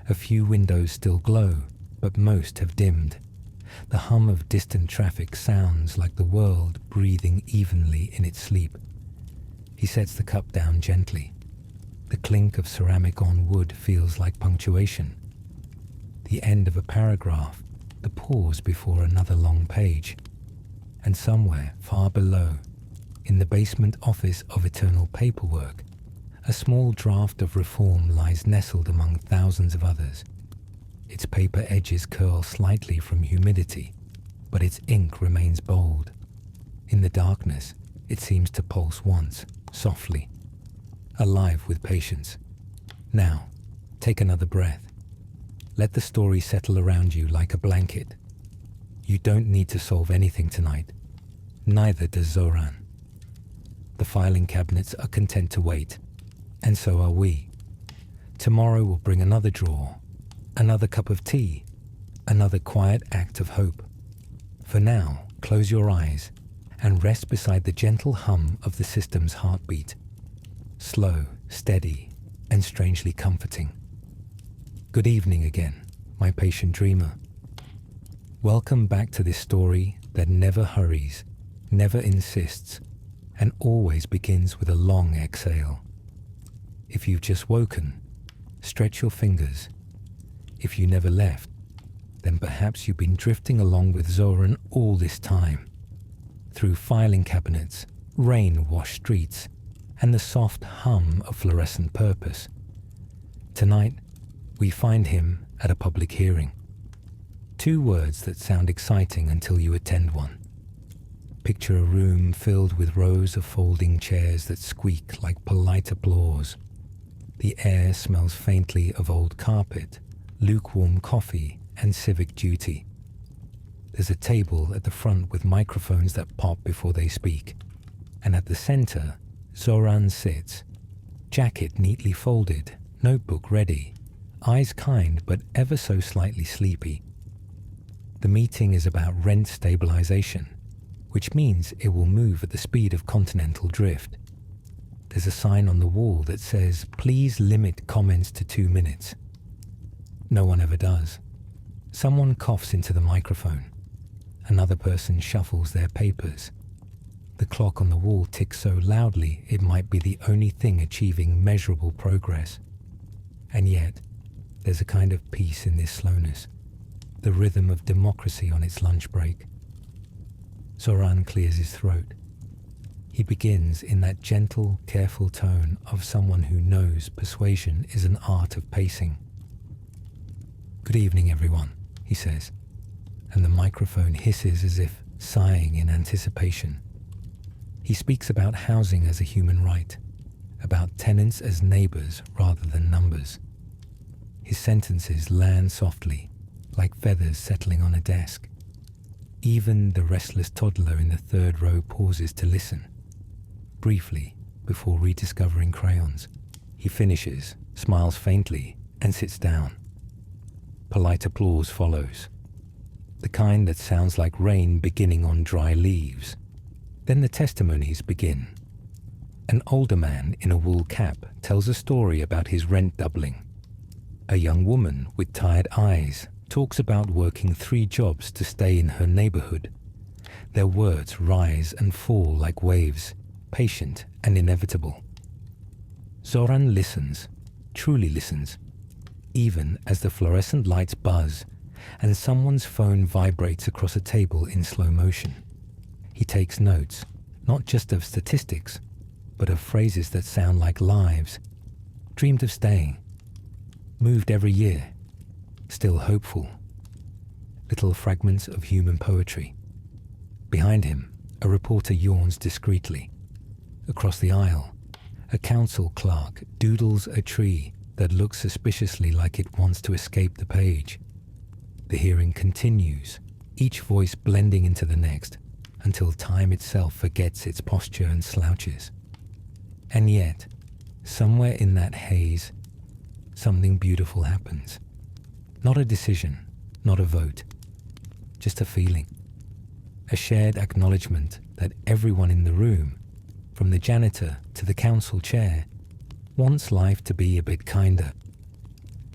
A few windows still glow, but most have dimmed. The hum of distant traffic sounds like the world breathing evenly in its sleep. He sets the cup down gently. The clink of ceramic on wood feels like punctuation. The end of a paragraph, the pause before another long page. And somewhere far below, in the basement office of eternal paperwork, a small draft of reform lies nestled among thousands of others. Its paper edges curl slightly from humidity, but its ink remains bold. In the darkness, it seems to pulse once, softly, alive with patience. Now, take another breath. Let the story settle around you like a blanket. You don't need to solve anything tonight. Neither does Zohran. The filing cabinets are content to wait, and so are we. Tomorrow will bring another drawer, another cup of tea, another quiet act of hope. For now, close your eyes and rest beside the gentle hum of the system's heartbeat. Slow, steady, and strangely comforting. Good evening again, my patient dreamer. Welcome back to this story that never hurries, never insists, and always begins with a long exhale. If you've just woken, stretch your fingers. If you never left, then perhaps you've been drifting along with Zohran all this time, through filing cabinets, rain-washed streets, and the soft hum of fluorescent purpose. Tonight, we find him at a public hearing. Two words that sound exciting until you attend one. Picture a room filled with rows of folding chairs that squeak like polite applause. The air smells faintly of old carpet, lukewarm coffee, and civic duty. There's a table at the front with microphones that pop before they speak. And at the center, Zohran sits, jacket neatly folded, notebook ready, eyes kind but ever so slightly sleepy. The meeting is about rent stabilization, which means it will move at the speed of continental drift. There's a sign on the wall that says, "Please limit comments to 2 minutes." No one ever does. Someone coughs into the microphone. Another person shuffles their papers. The clock on the wall ticks so loudly it might be the only thing achieving measurable progress. And yet, there's a kind of peace in this slowness, the rhythm of democracy on its lunch break. Zohran clears his throat. He begins in that gentle, careful tone of someone who knows persuasion is an art of pacing. "Good evening, everyone," he says, and the microphone hisses as if sighing in anticipation. He speaks about housing as a human right, about tenants as neighbors rather than numbers. His sentences land softly, like feathers settling on a desk. Even the restless toddler in the third row pauses to listen, briefly, before rediscovering crayons. He finishes, smiles faintly, and sits down. Polite applause follows, the kind that sounds like rain beginning on dry leaves. Then the testimonies begin. An older man in a wool cap tells a story about his rent doubling. A young woman with tired eyes talks about working 3 jobs to stay in her neighborhood. Their words rise and fall like waves, patient and inevitable. Zohran listens, truly listens, even as the fluorescent lights buzz and someone's phone vibrates across a table in slow motion. He takes notes, not just of statistics, but of phrases that sound like lives. Dreamed of staying. Moved every year. Still hopeful. Little fragments of human poetry. Behind him, a reporter yawns discreetly. Across the aisle, a council clerk doodles a tree that looks suspiciously like it wants to escape the page. The hearing continues, each voice blending into the next, until time itself forgets its posture and slouches. And yet, somewhere in that haze, something beautiful happens. Not a decision, not a vote, just a feeling. A shared acknowledgement that everyone in the room, from the janitor to the council chair, wants life to be a bit kinder.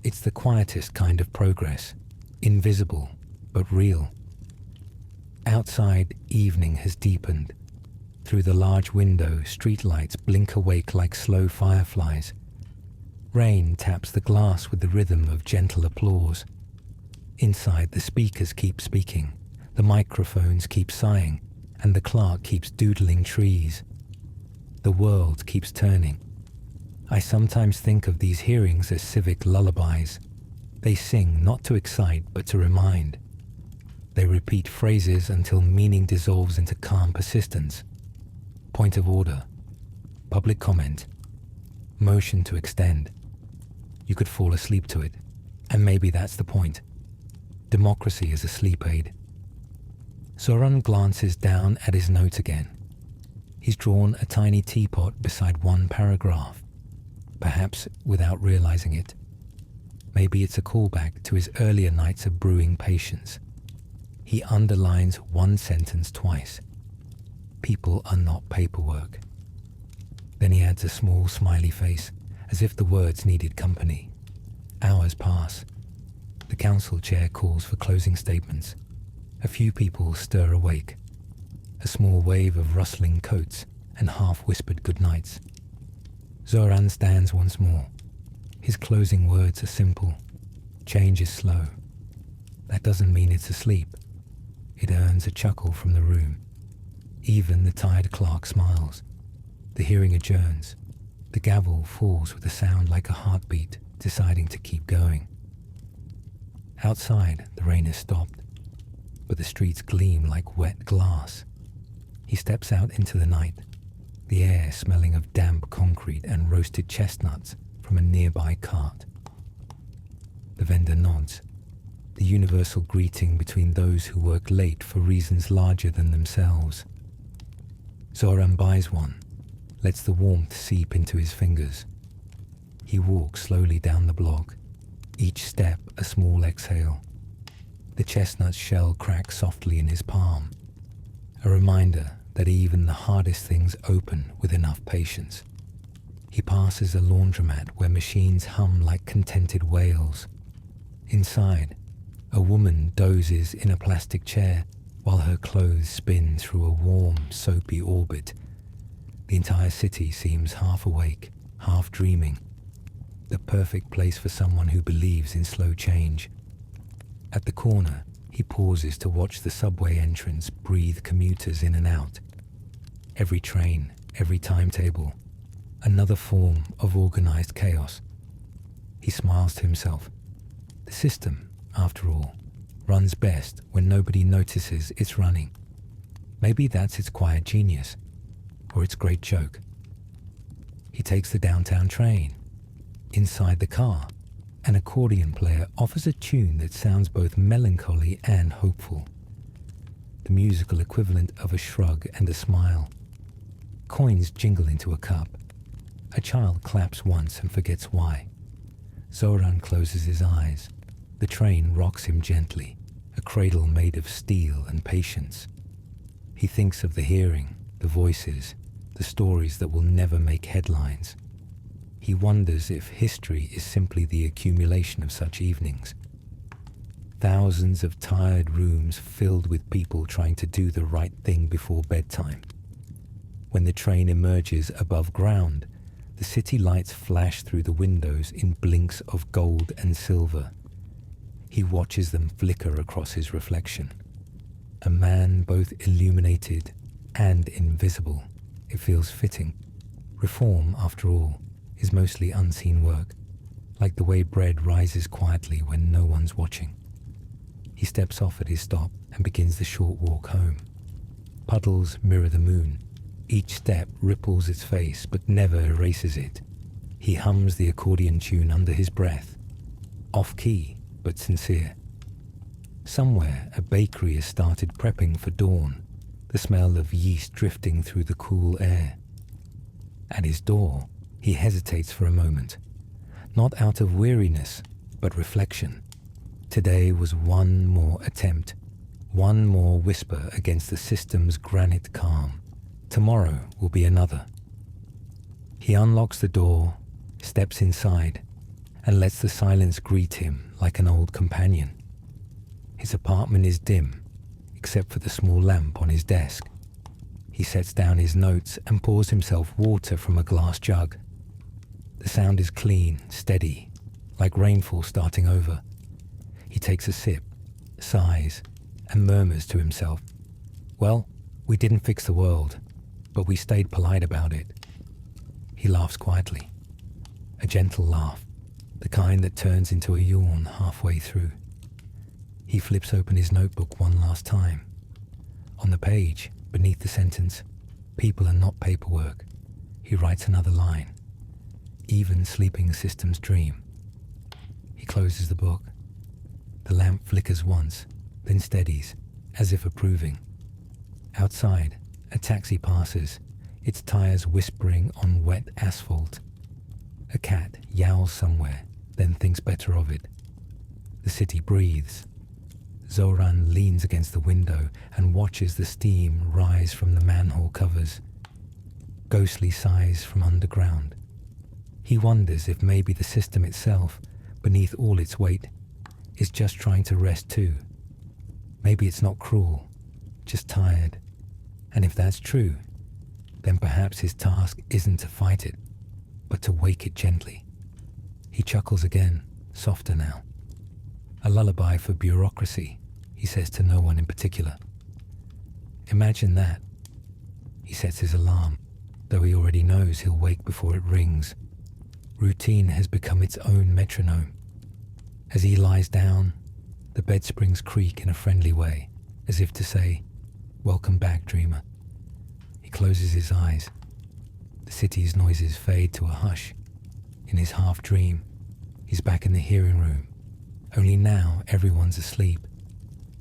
It's the quietest kind of progress, invisible but real. Outside, evening has deepened. Through the large window, streetlights blink awake like slow fireflies. Rain taps the glass with the rhythm of gentle applause. Inside, the speakers keep speaking, the microphones keep sighing, and the clerk keeps doodling trees. The world keeps turning. I sometimes think of these hearings as civic lullabies. They sing not to excite, but to remind. They repeat phrases until meaning dissolves into calm persistence. Point of order. Public comment. Motion to extend. You could fall asleep to it, and maybe that's the point. Democracy is a sleep aid. Zohran glances down at his notes again. He's drawn a tiny teapot beside one paragraph, perhaps without realizing it. Maybe it's a callback to his earlier nights of brewing patience. He underlines one sentence twice. People are not paperwork. Then he adds a small smiley face, as if the words needed company. Hours pass. The council chair calls for closing statements. A few people stir awake. A small wave of rustling coats and half-whispered goodnights. Zohran stands once more. His closing words are simple. Change is slow. That doesn't mean it's asleep. It earns a chuckle from the room. Even the tired clerk smiles. The hearing adjourns. The gavel falls with a sound like a heartbeat, deciding to keep going. Outside, the rain has stopped, but the streets gleam like wet glass. He steps out into the night, the air smelling of damp concrete and roasted chestnuts from a nearby cart. The vendor nods, the universal greeting between those who work late for reasons larger than themselves. Zohran buys one, lets the warmth seep into his fingers. He walks slowly down the block, each step a small exhale. The chestnut shell cracks softly in his palm, a reminder that even the hardest things open with enough patience. He passes a laundromat where machines hum like contented whales. Inside, a woman dozes in a plastic chair while her clothes spin through a warm, soapy orbit. The entire city seems half awake, half dreaming. The perfect place for someone who believes in slow change. At the corner, he pauses to watch the subway entrance breathe commuters in and out. Every train, every timetable, another form of organized chaos. He smiles to himself. The system, after all, runs best when nobody notices it's running. Maybe that's its quiet genius, or its great joke. He takes the downtown train. Inside the car, an accordion player offers a tune that sounds both melancholy and hopeful. The musical equivalent of a shrug and a smile. Coins jingle into a cup. A child claps once and forgets why. Zohran closes his eyes. The train rocks him gently, a cradle made of steel and patience. He thinks of the hearing, the voices, the stories that will never make headlines. He wonders if history is simply the accumulation of such evenings. Thousands of tired rooms filled with people trying to do the right thing before bedtime. When the train emerges above ground, the city lights flash through the windows in blinks of gold and silver. He watches them flicker across his reflection. A man both illuminated and invisible. It feels fitting. Reform, after all, is mostly unseen work, like the way bread rises quietly when no one's watching. He steps off at his stop and begins the short walk home. Puddles mirror the moon. Each step ripples its face but never erases it. He hums the accordion tune under his breath, off-key but sincere. Somewhere a bakery has started prepping for dawn, the smell of yeast drifting through the cool air. At his door, he hesitates for a moment, not out of weariness, but reflection. Today was one more attempt, one more whisper against the system's granite calm. Tomorrow will be another. He unlocks the door, steps inside, and lets the silence greet him like an old companion. His apartment is dim, except for the small lamp on his desk. He sets down his notes and pours himself water from a glass jug. The sound is clean, steady, like rainfall starting over. He takes a sip, sighs, and murmurs to himself, "Well, we didn't fix the world, but we stayed polite about it." He laughs quietly, a gentle laugh, the kind that turns into a yawn halfway through. He flips open his notebook one last time. On the page, beneath the sentence, "People are not paperwork," he writes another line, "Even sleeping systems dream." He closes the book. The lamp flickers once, then steadies, as if approving. Outside, a taxi passes, its tires whispering on wet asphalt. A cat yowls somewhere, then thinks better of it. The city breathes. Zohran leans against the window and watches the steam rise from the manhole covers. Ghostly sighs from underground. He wonders if maybe the system itself, beneath all its weight, is just trying to rest too. Maybe it's not cruel, just tired. And if that's true, then perhaps his task isn't to fight it, but to wake it gently. He chuckles again, softer now. A lullaby for bureaucracy, he says to no one in particular. Imagine that. He sets his alarm, though he already knows he'll wake before it rings. Routine has become its own metronome. As he lies down, the bed springs creak in a friendly way, as if to say, "Welcome back, dreamer." He closes his eyes. The city's noises fade to a hush. In his half-dream, he's back in the hearing room. Only now everyone's asleep.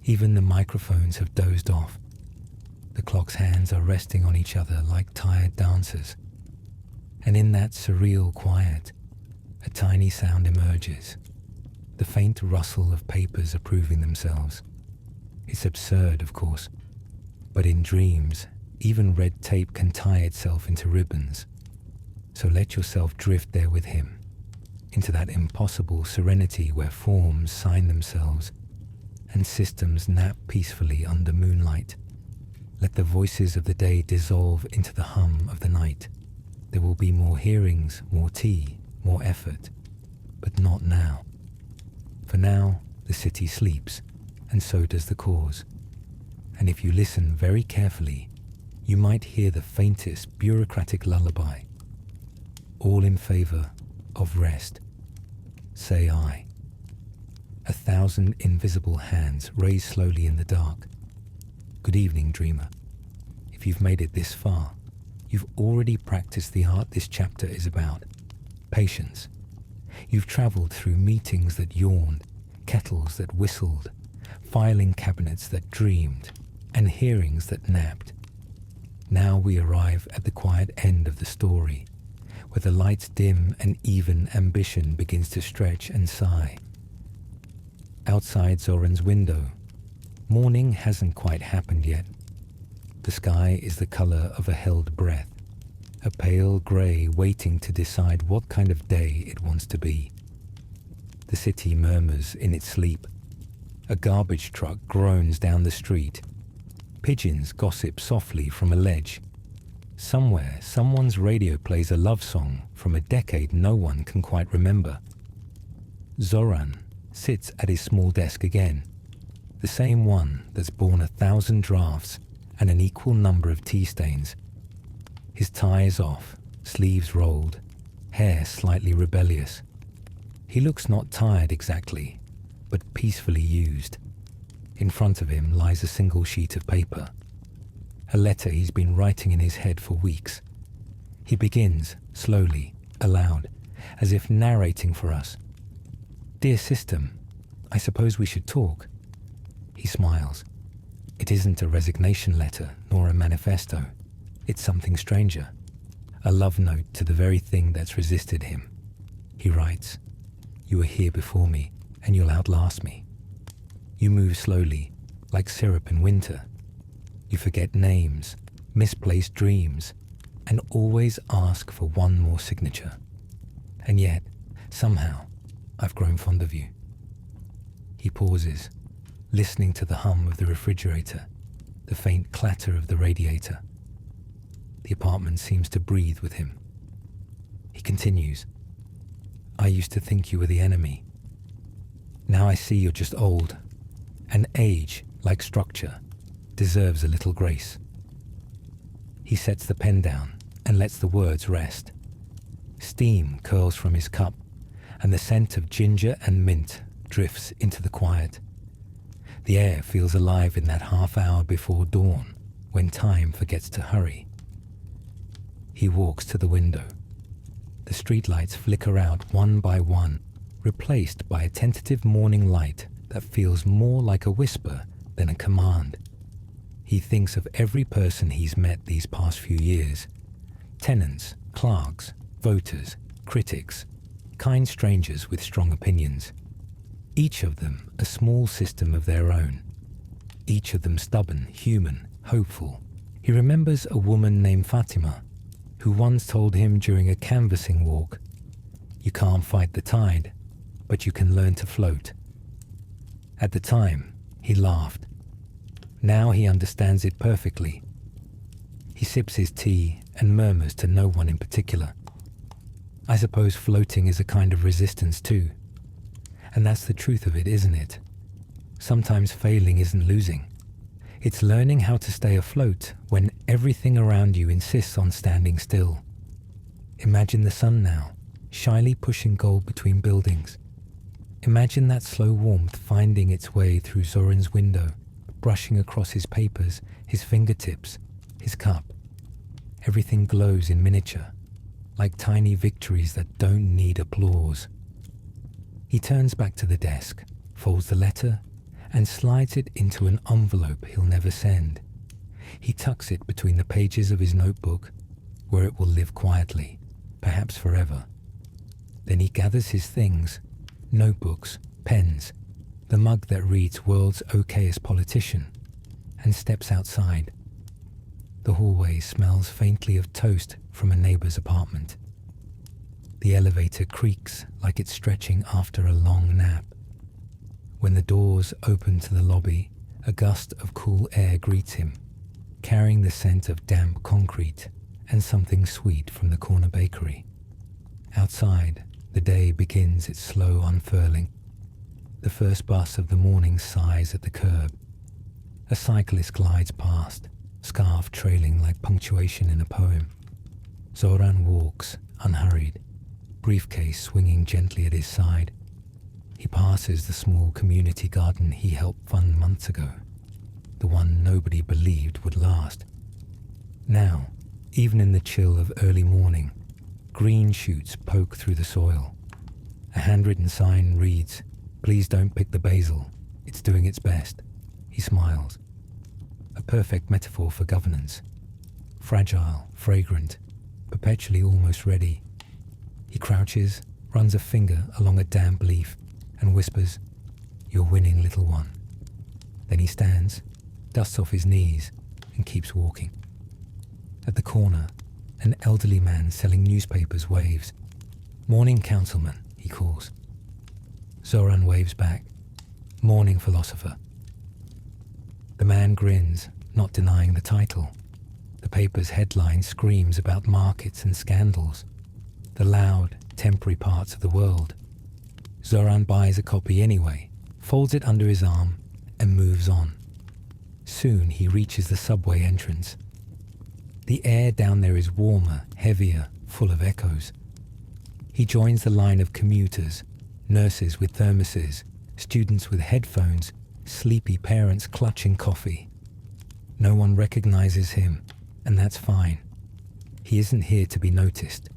Even the microphones have dozed off. The clock's hands are resting on each other like tired dancers. And in that surreal quiet, a tiny sound emerges. The faint rustle of papers approving themselves. It's absurd, of course, but in dreams, even red tape can tie itself into ribbons. So let yourself drift there with him, into that impossible serenity where forms sign themselves and systems nap peacefully under moonlight. Let the voices of the day dissolve into the hum of the night. There will be more hearings, more tea, more effort, but not now. For now, the city sleeps, and so does the cause. And if you listen very carefully, you might hear the faintest bureaucratic lullaby, all in favor of rest. Say I. 1,000 invisible hands raise slowly in the dark. Good evening, dreamer. If you've made it this far, you've already practiced the art this chapter is about. Patience. You've traveled through meetings that yawned, kettles that whistled, filing cabinets that dreamed, and hearings that napped. Now we arrive at the quiet end of the story, where the lights dim and even ambition begins to stretch and sigh. Outside Zohran's window, morning hasn't quite happened yet. The sky is the color of a held breath, a pale grey waiting to decide what kind of day it wants to be. The city murmurs in its sleep. A garbage truck groans down the street. Pigeons gossip softly from a ledge. Somewhere, someone's radio plays a love song from a decade no one can quite remember. Zohran sits at his small desk again, the same one that's borne 1,000 drafts and an equal number of tea stains. His tie is off, sleeves rolled, hair slightly rebellious. He looks not tired exactly, but peacefully used. In front of him lies a single sheet of paper, a letter he's been writing in his head for weeks. He begins, slowly, aloud, as if narrating for us. "Dear System, I suppose we should talk." He smiles. It isn't a resignation letter, nor a manifesto. It's something stranger. A love note to the very thing that's resisted him. He writes, "You are here before me, and you'll outlast me. You move slowly, like syrup in winter. You forget names, misplace dreams, and always ask for one more signature. And yet, somehow, I've grown fond of you." He pauses, listening to the hum of the refrigerator, the faint clatter of the radiator. The apartment seems to breathe with him. He continues, "I used to think you were the enemy. Now I see you're just old, and age, like structure, deserves a little grace." He sets the pen down and lets the words rest. Steam curls from his cup, and the scent of ginger and mint drifts into the quiet. The air feels alive in that half hour before dawn, when time forgets to hurry. He walks to the window. The streetlights flicker out one by one, replaced by a tentative morning light that feels more like a whisper than a command. He thinks of every person he's met these past few years. Tenants, clerks, voters, critics, kind strangers with strong opinions. Each of them a small system of their own. Each of them stubborn, human, hopeful. He remembers a woman named Fatima, who once told him during a canvassing walk, "You can't fight the tide, but you can learn to float." At the time, he laughed. Now he understands it perfectly. He sips his tea and murmurs to no one in particular. "I suppose floating is a kind of resistance too. And that's the truth of it, isn't it? Sometimes failing isn't losing. It's learning how to stay afloat when everything around you insists on standing still. Imagine the sun now, shyly pushing gold between buildings. Imagine that slow warmth finding its way through Zohran's window, brushing across his papers, his fingertips, his cup. Everything glows in miniature, like tiny victories that don't need applause." He turns back to the desk, folds the letter, and slides it into an envelope he'll never send. He tucks it between the pages of his notebook, where it will live quietly, perhaps forever. Then he gathers his things, notebooks, pens, the mug that reads "World's okayest politician," and steps outside. The hallway smells faintly of toast from a neighbor's apartment. The elevator creaks like it's stretching after a long nap. When the doors open to the lobby, a gust of cool air greets him, carrying the scent of damp concrete and something sweet from the corner bakery. Outside, the day begins its slow unfurling. The first bus of the morning sighs at the curb. A cyclist glides past, scarf trailing like punctuation in a poem. Zohran walks, unhurried, briefcase swinging gently at his side. He passes the small community garden he helped fund months ago, the one nobody believed would last. Now, even in the chill of early morning, green shoots poke through the soil. A handwritten sign reads, "Please don't pick the basil, it's doing its best." He smiles. A perfect metaphor for governance. Fragile, fragrant, perpetually almost ready. He crouches, runs a finger along a damp leaf, and whispers, "You're winning, little one." Then he stands, dusts off his knees, and keeps walking. At the corner, An elderly man selling newspapers waves. "Morning, councilman," he calls. Zohran waves back. "Morning, philosopher." The man grins, not denying the title. The paper's headline screams about markets and scandals, the loud, temporary parts of the world. Zohran buys a copy anyway, folds it under his arm, and moves on. Soon he reaches the subway entrance. The air down there is warmer, heavier, full of echoes. He joins the line of commuters, nurses with thermoses, students with headphones, sleepy parents clutching coffee. No one recognizes him, and that's fine. He isn't here to be noticed.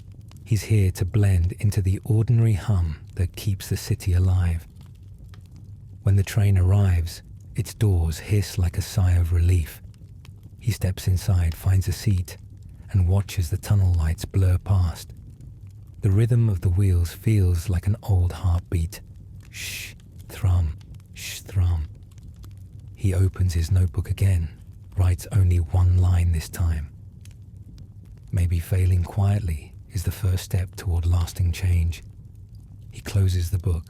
He's here to blend into the ordinary hum that keeps the city alive. When the train arrives, its doors hiss like a sigh of relief. He steps inside, finds a seat, and watches the tunnel lights blur past. The rhythm of the wheels feels like an old heartbeat. Shh, thrum, shh, thrum. He opens his notebook again, writes only one line this time. Maybe failing quietly is the first step toward lasting change. He closes the book,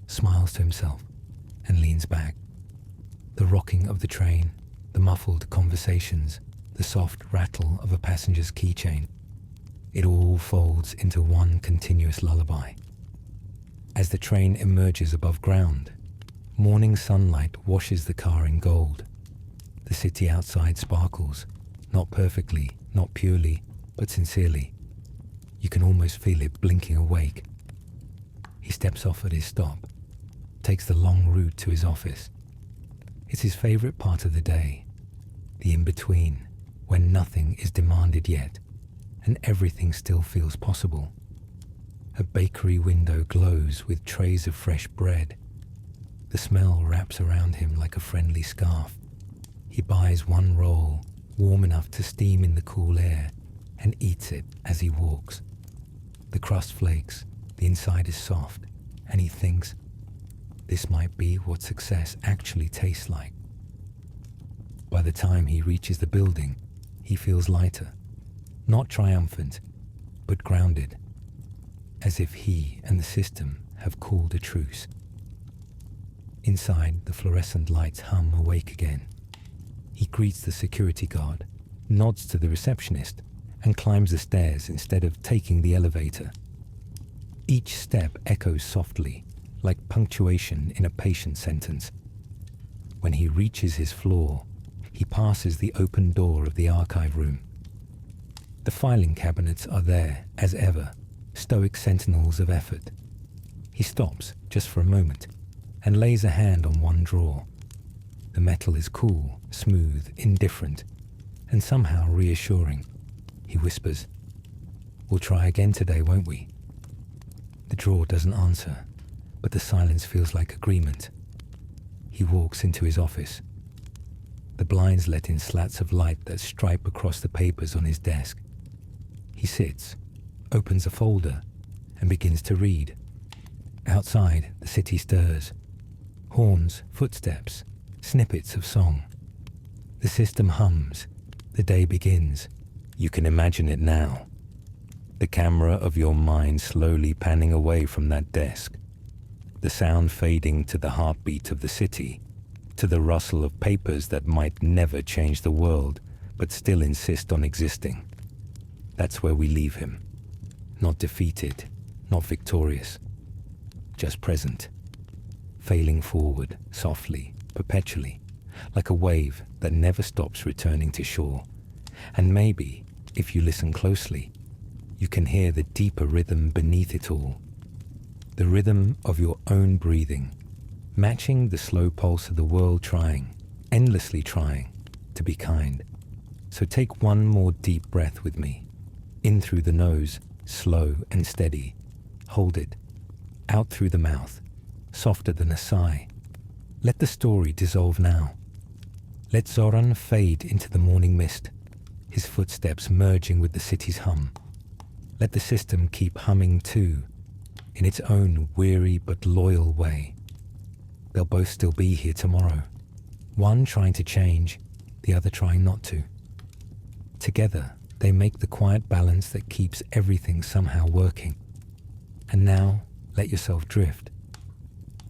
smiles to himself, and leans back. The rocking of the train, the muffled conversations, the soft rattle of a passenger's keychain. It all folds into one continuous lullaby. As the train emerges above ground, morning sunlight washes the car in gold. The city outside sparkles, not perfectly, not purely, but sincerely. You can almost feel it blinking awake. He steps off at his stop, takes the long route to his office. It's his favorite part of the day, the in-between, when nothing is demanded yet, and everything still feels possible. A bakery window glows with trays of fresh bread. The smell wraps around him like a friendly scarf. He buys one roll, warm enough to steam in the cool air, and eats it as he walks. The crust flakes, the inside is soft, and he thinks, this might be what success actually tastes like. By the time he reaches the building, he feels lighter, not triumphant, but grounded, as if he and the system have called a truce. Inside, the fluorescent lights hum awake again. He greets the security guard, nods to the receptionist, and climbs the stairs instead of taking the elevator. Each step echoes softly, like punctuation in a patient sentence. When he reaches his floor, he passes the open door of the archive room. The filing cabinets are there, as ever, stoic sentinels of effort. He stops, just for a moment, and lays a hand on one drawer. The metal is cool, smooth, indifferent, and somehow reassuring. He whispers, "We'll try again today, won't we?" The drawer doesn't answer, but the silence feels like agreement. He walks into his office. The blinds let in slats of light that stripe across the papers on his desk. He sits, opens a folder, and begins to read. Outside, the city stirs. Horns, footsteps, snippets of song. The system hums. The day begins. You can imagine it now. The camera of your mind slowly panning away from that desk. The sound fading to the heartbeat of the city, to the rustle of papers that might never change the world, but still insist on existing. That's where we leave him. Not defeated, not victorious, just present, failing forward, softly, perpetually, like a wave that never stops returning to shore. And maybe, if you listen closely, you can hear the deeper rhythm beneath it all. The rhythm of your own breathing, matching the slow pulse of the world trying, endlessly trying, to be kind. So take one more deep breath with me. In through the nose, slow and steady. Hold it. Out through the mouth, softer than a sigh. Let the story dissolve now. Let Zohran fade into the morning mist, his footsteps merging with the city's hum. Let the system keep humming too, in its own weary but loyal way. They'll both still be here tomorrow, one trying to change, the other trying not to. Together, They make the quiet balance that keeps everything somehow working. And now, let yourself drift.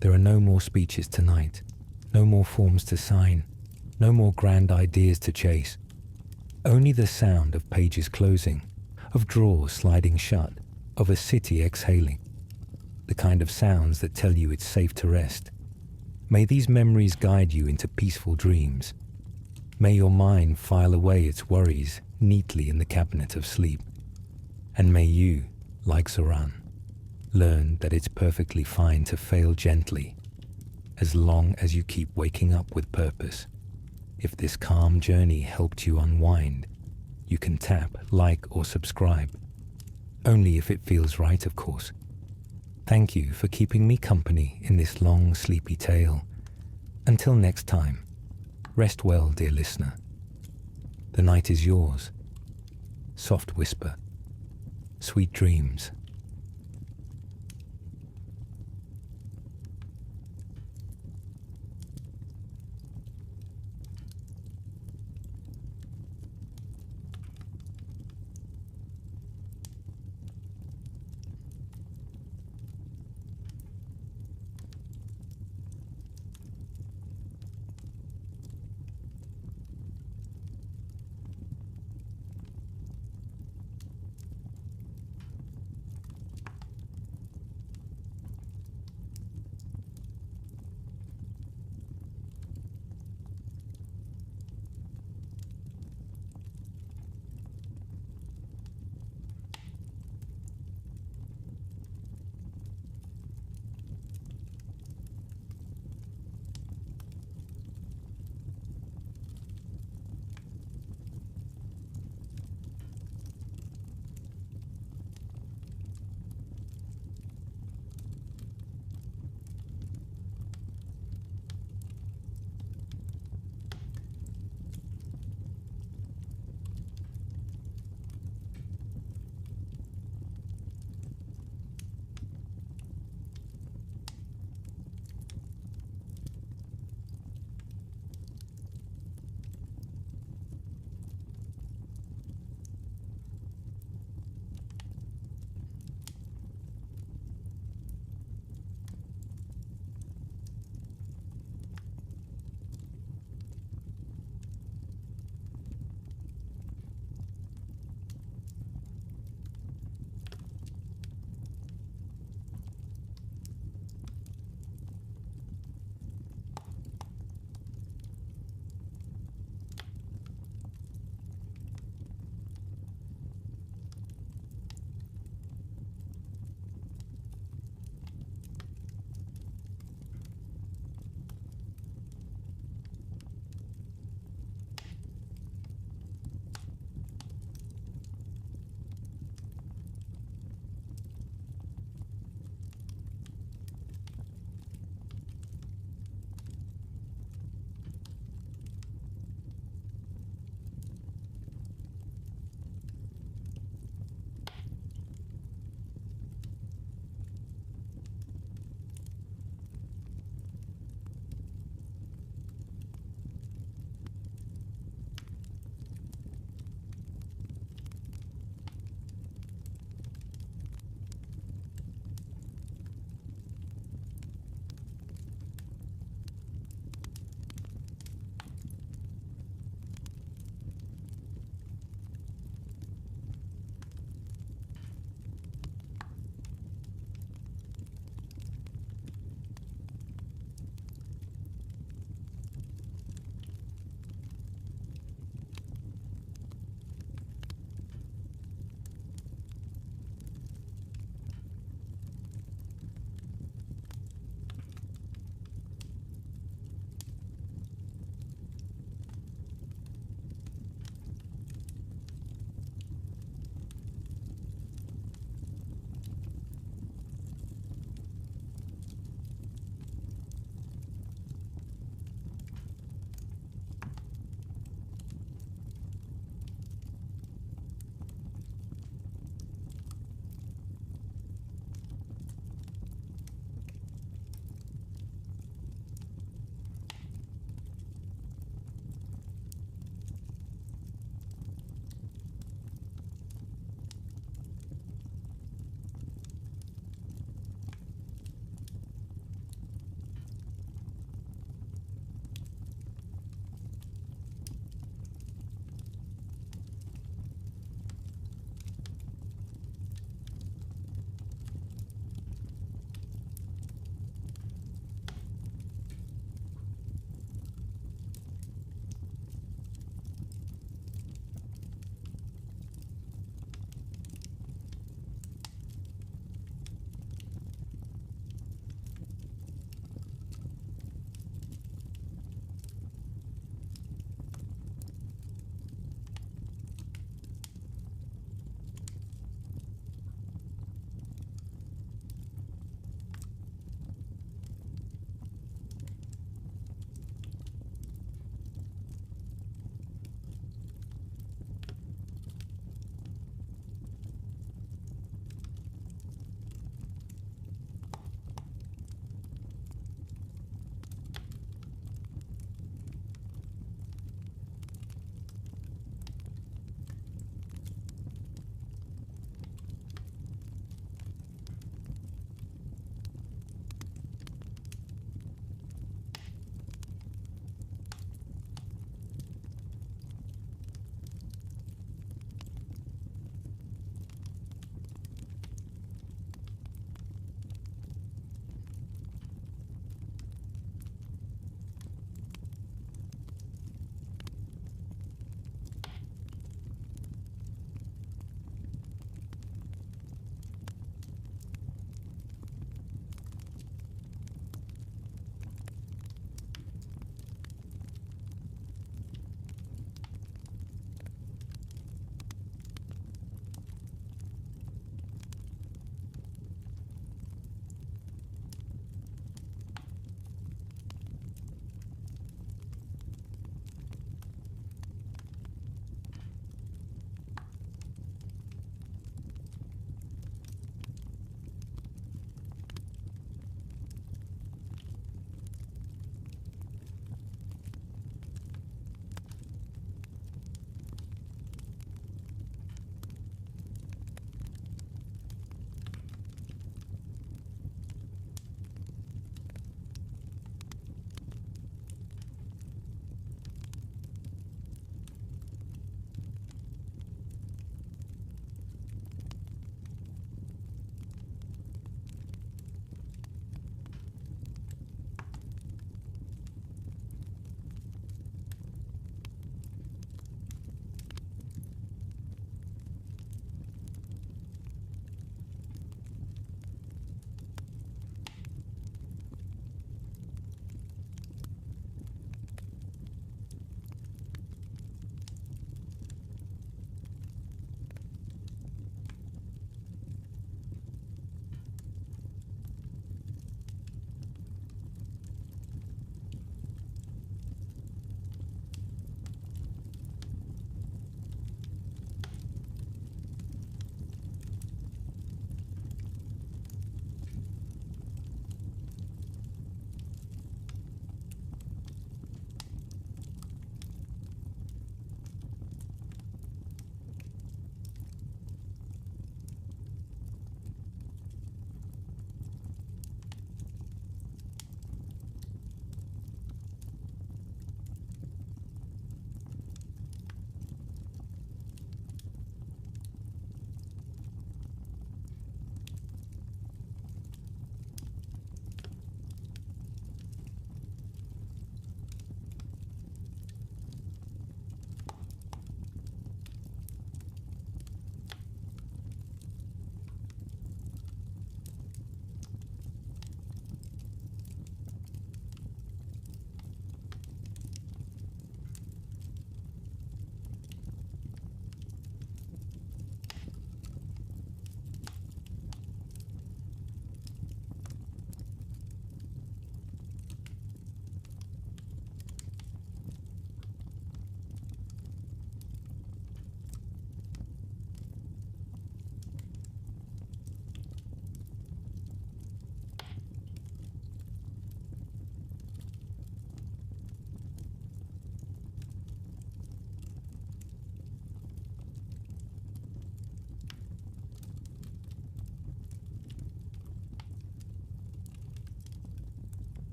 There are no more speeches tonight, no more forms to sign, no more grand ideas to chase. Only the sound of pages closing, of drawers sliding shut, of a city exhaling. The kind of sounds that tell you it's safe to rest. May these memories guide you into peaceful dreams. May your mind file away its worries neatly in the cabinet of sleep. And may you, like Zohran, learn that it's perfectly fine to fail gently, as long as you keep waking up with purpose. If this calm journey helped you unwind, you can tap like or subscribe. Only if it feels right, of course. Thank you for keeping me company in this long, sleepy tale. Until next time, rest well, dear listener. The night is yours. Soft whisper. Sweet dreams.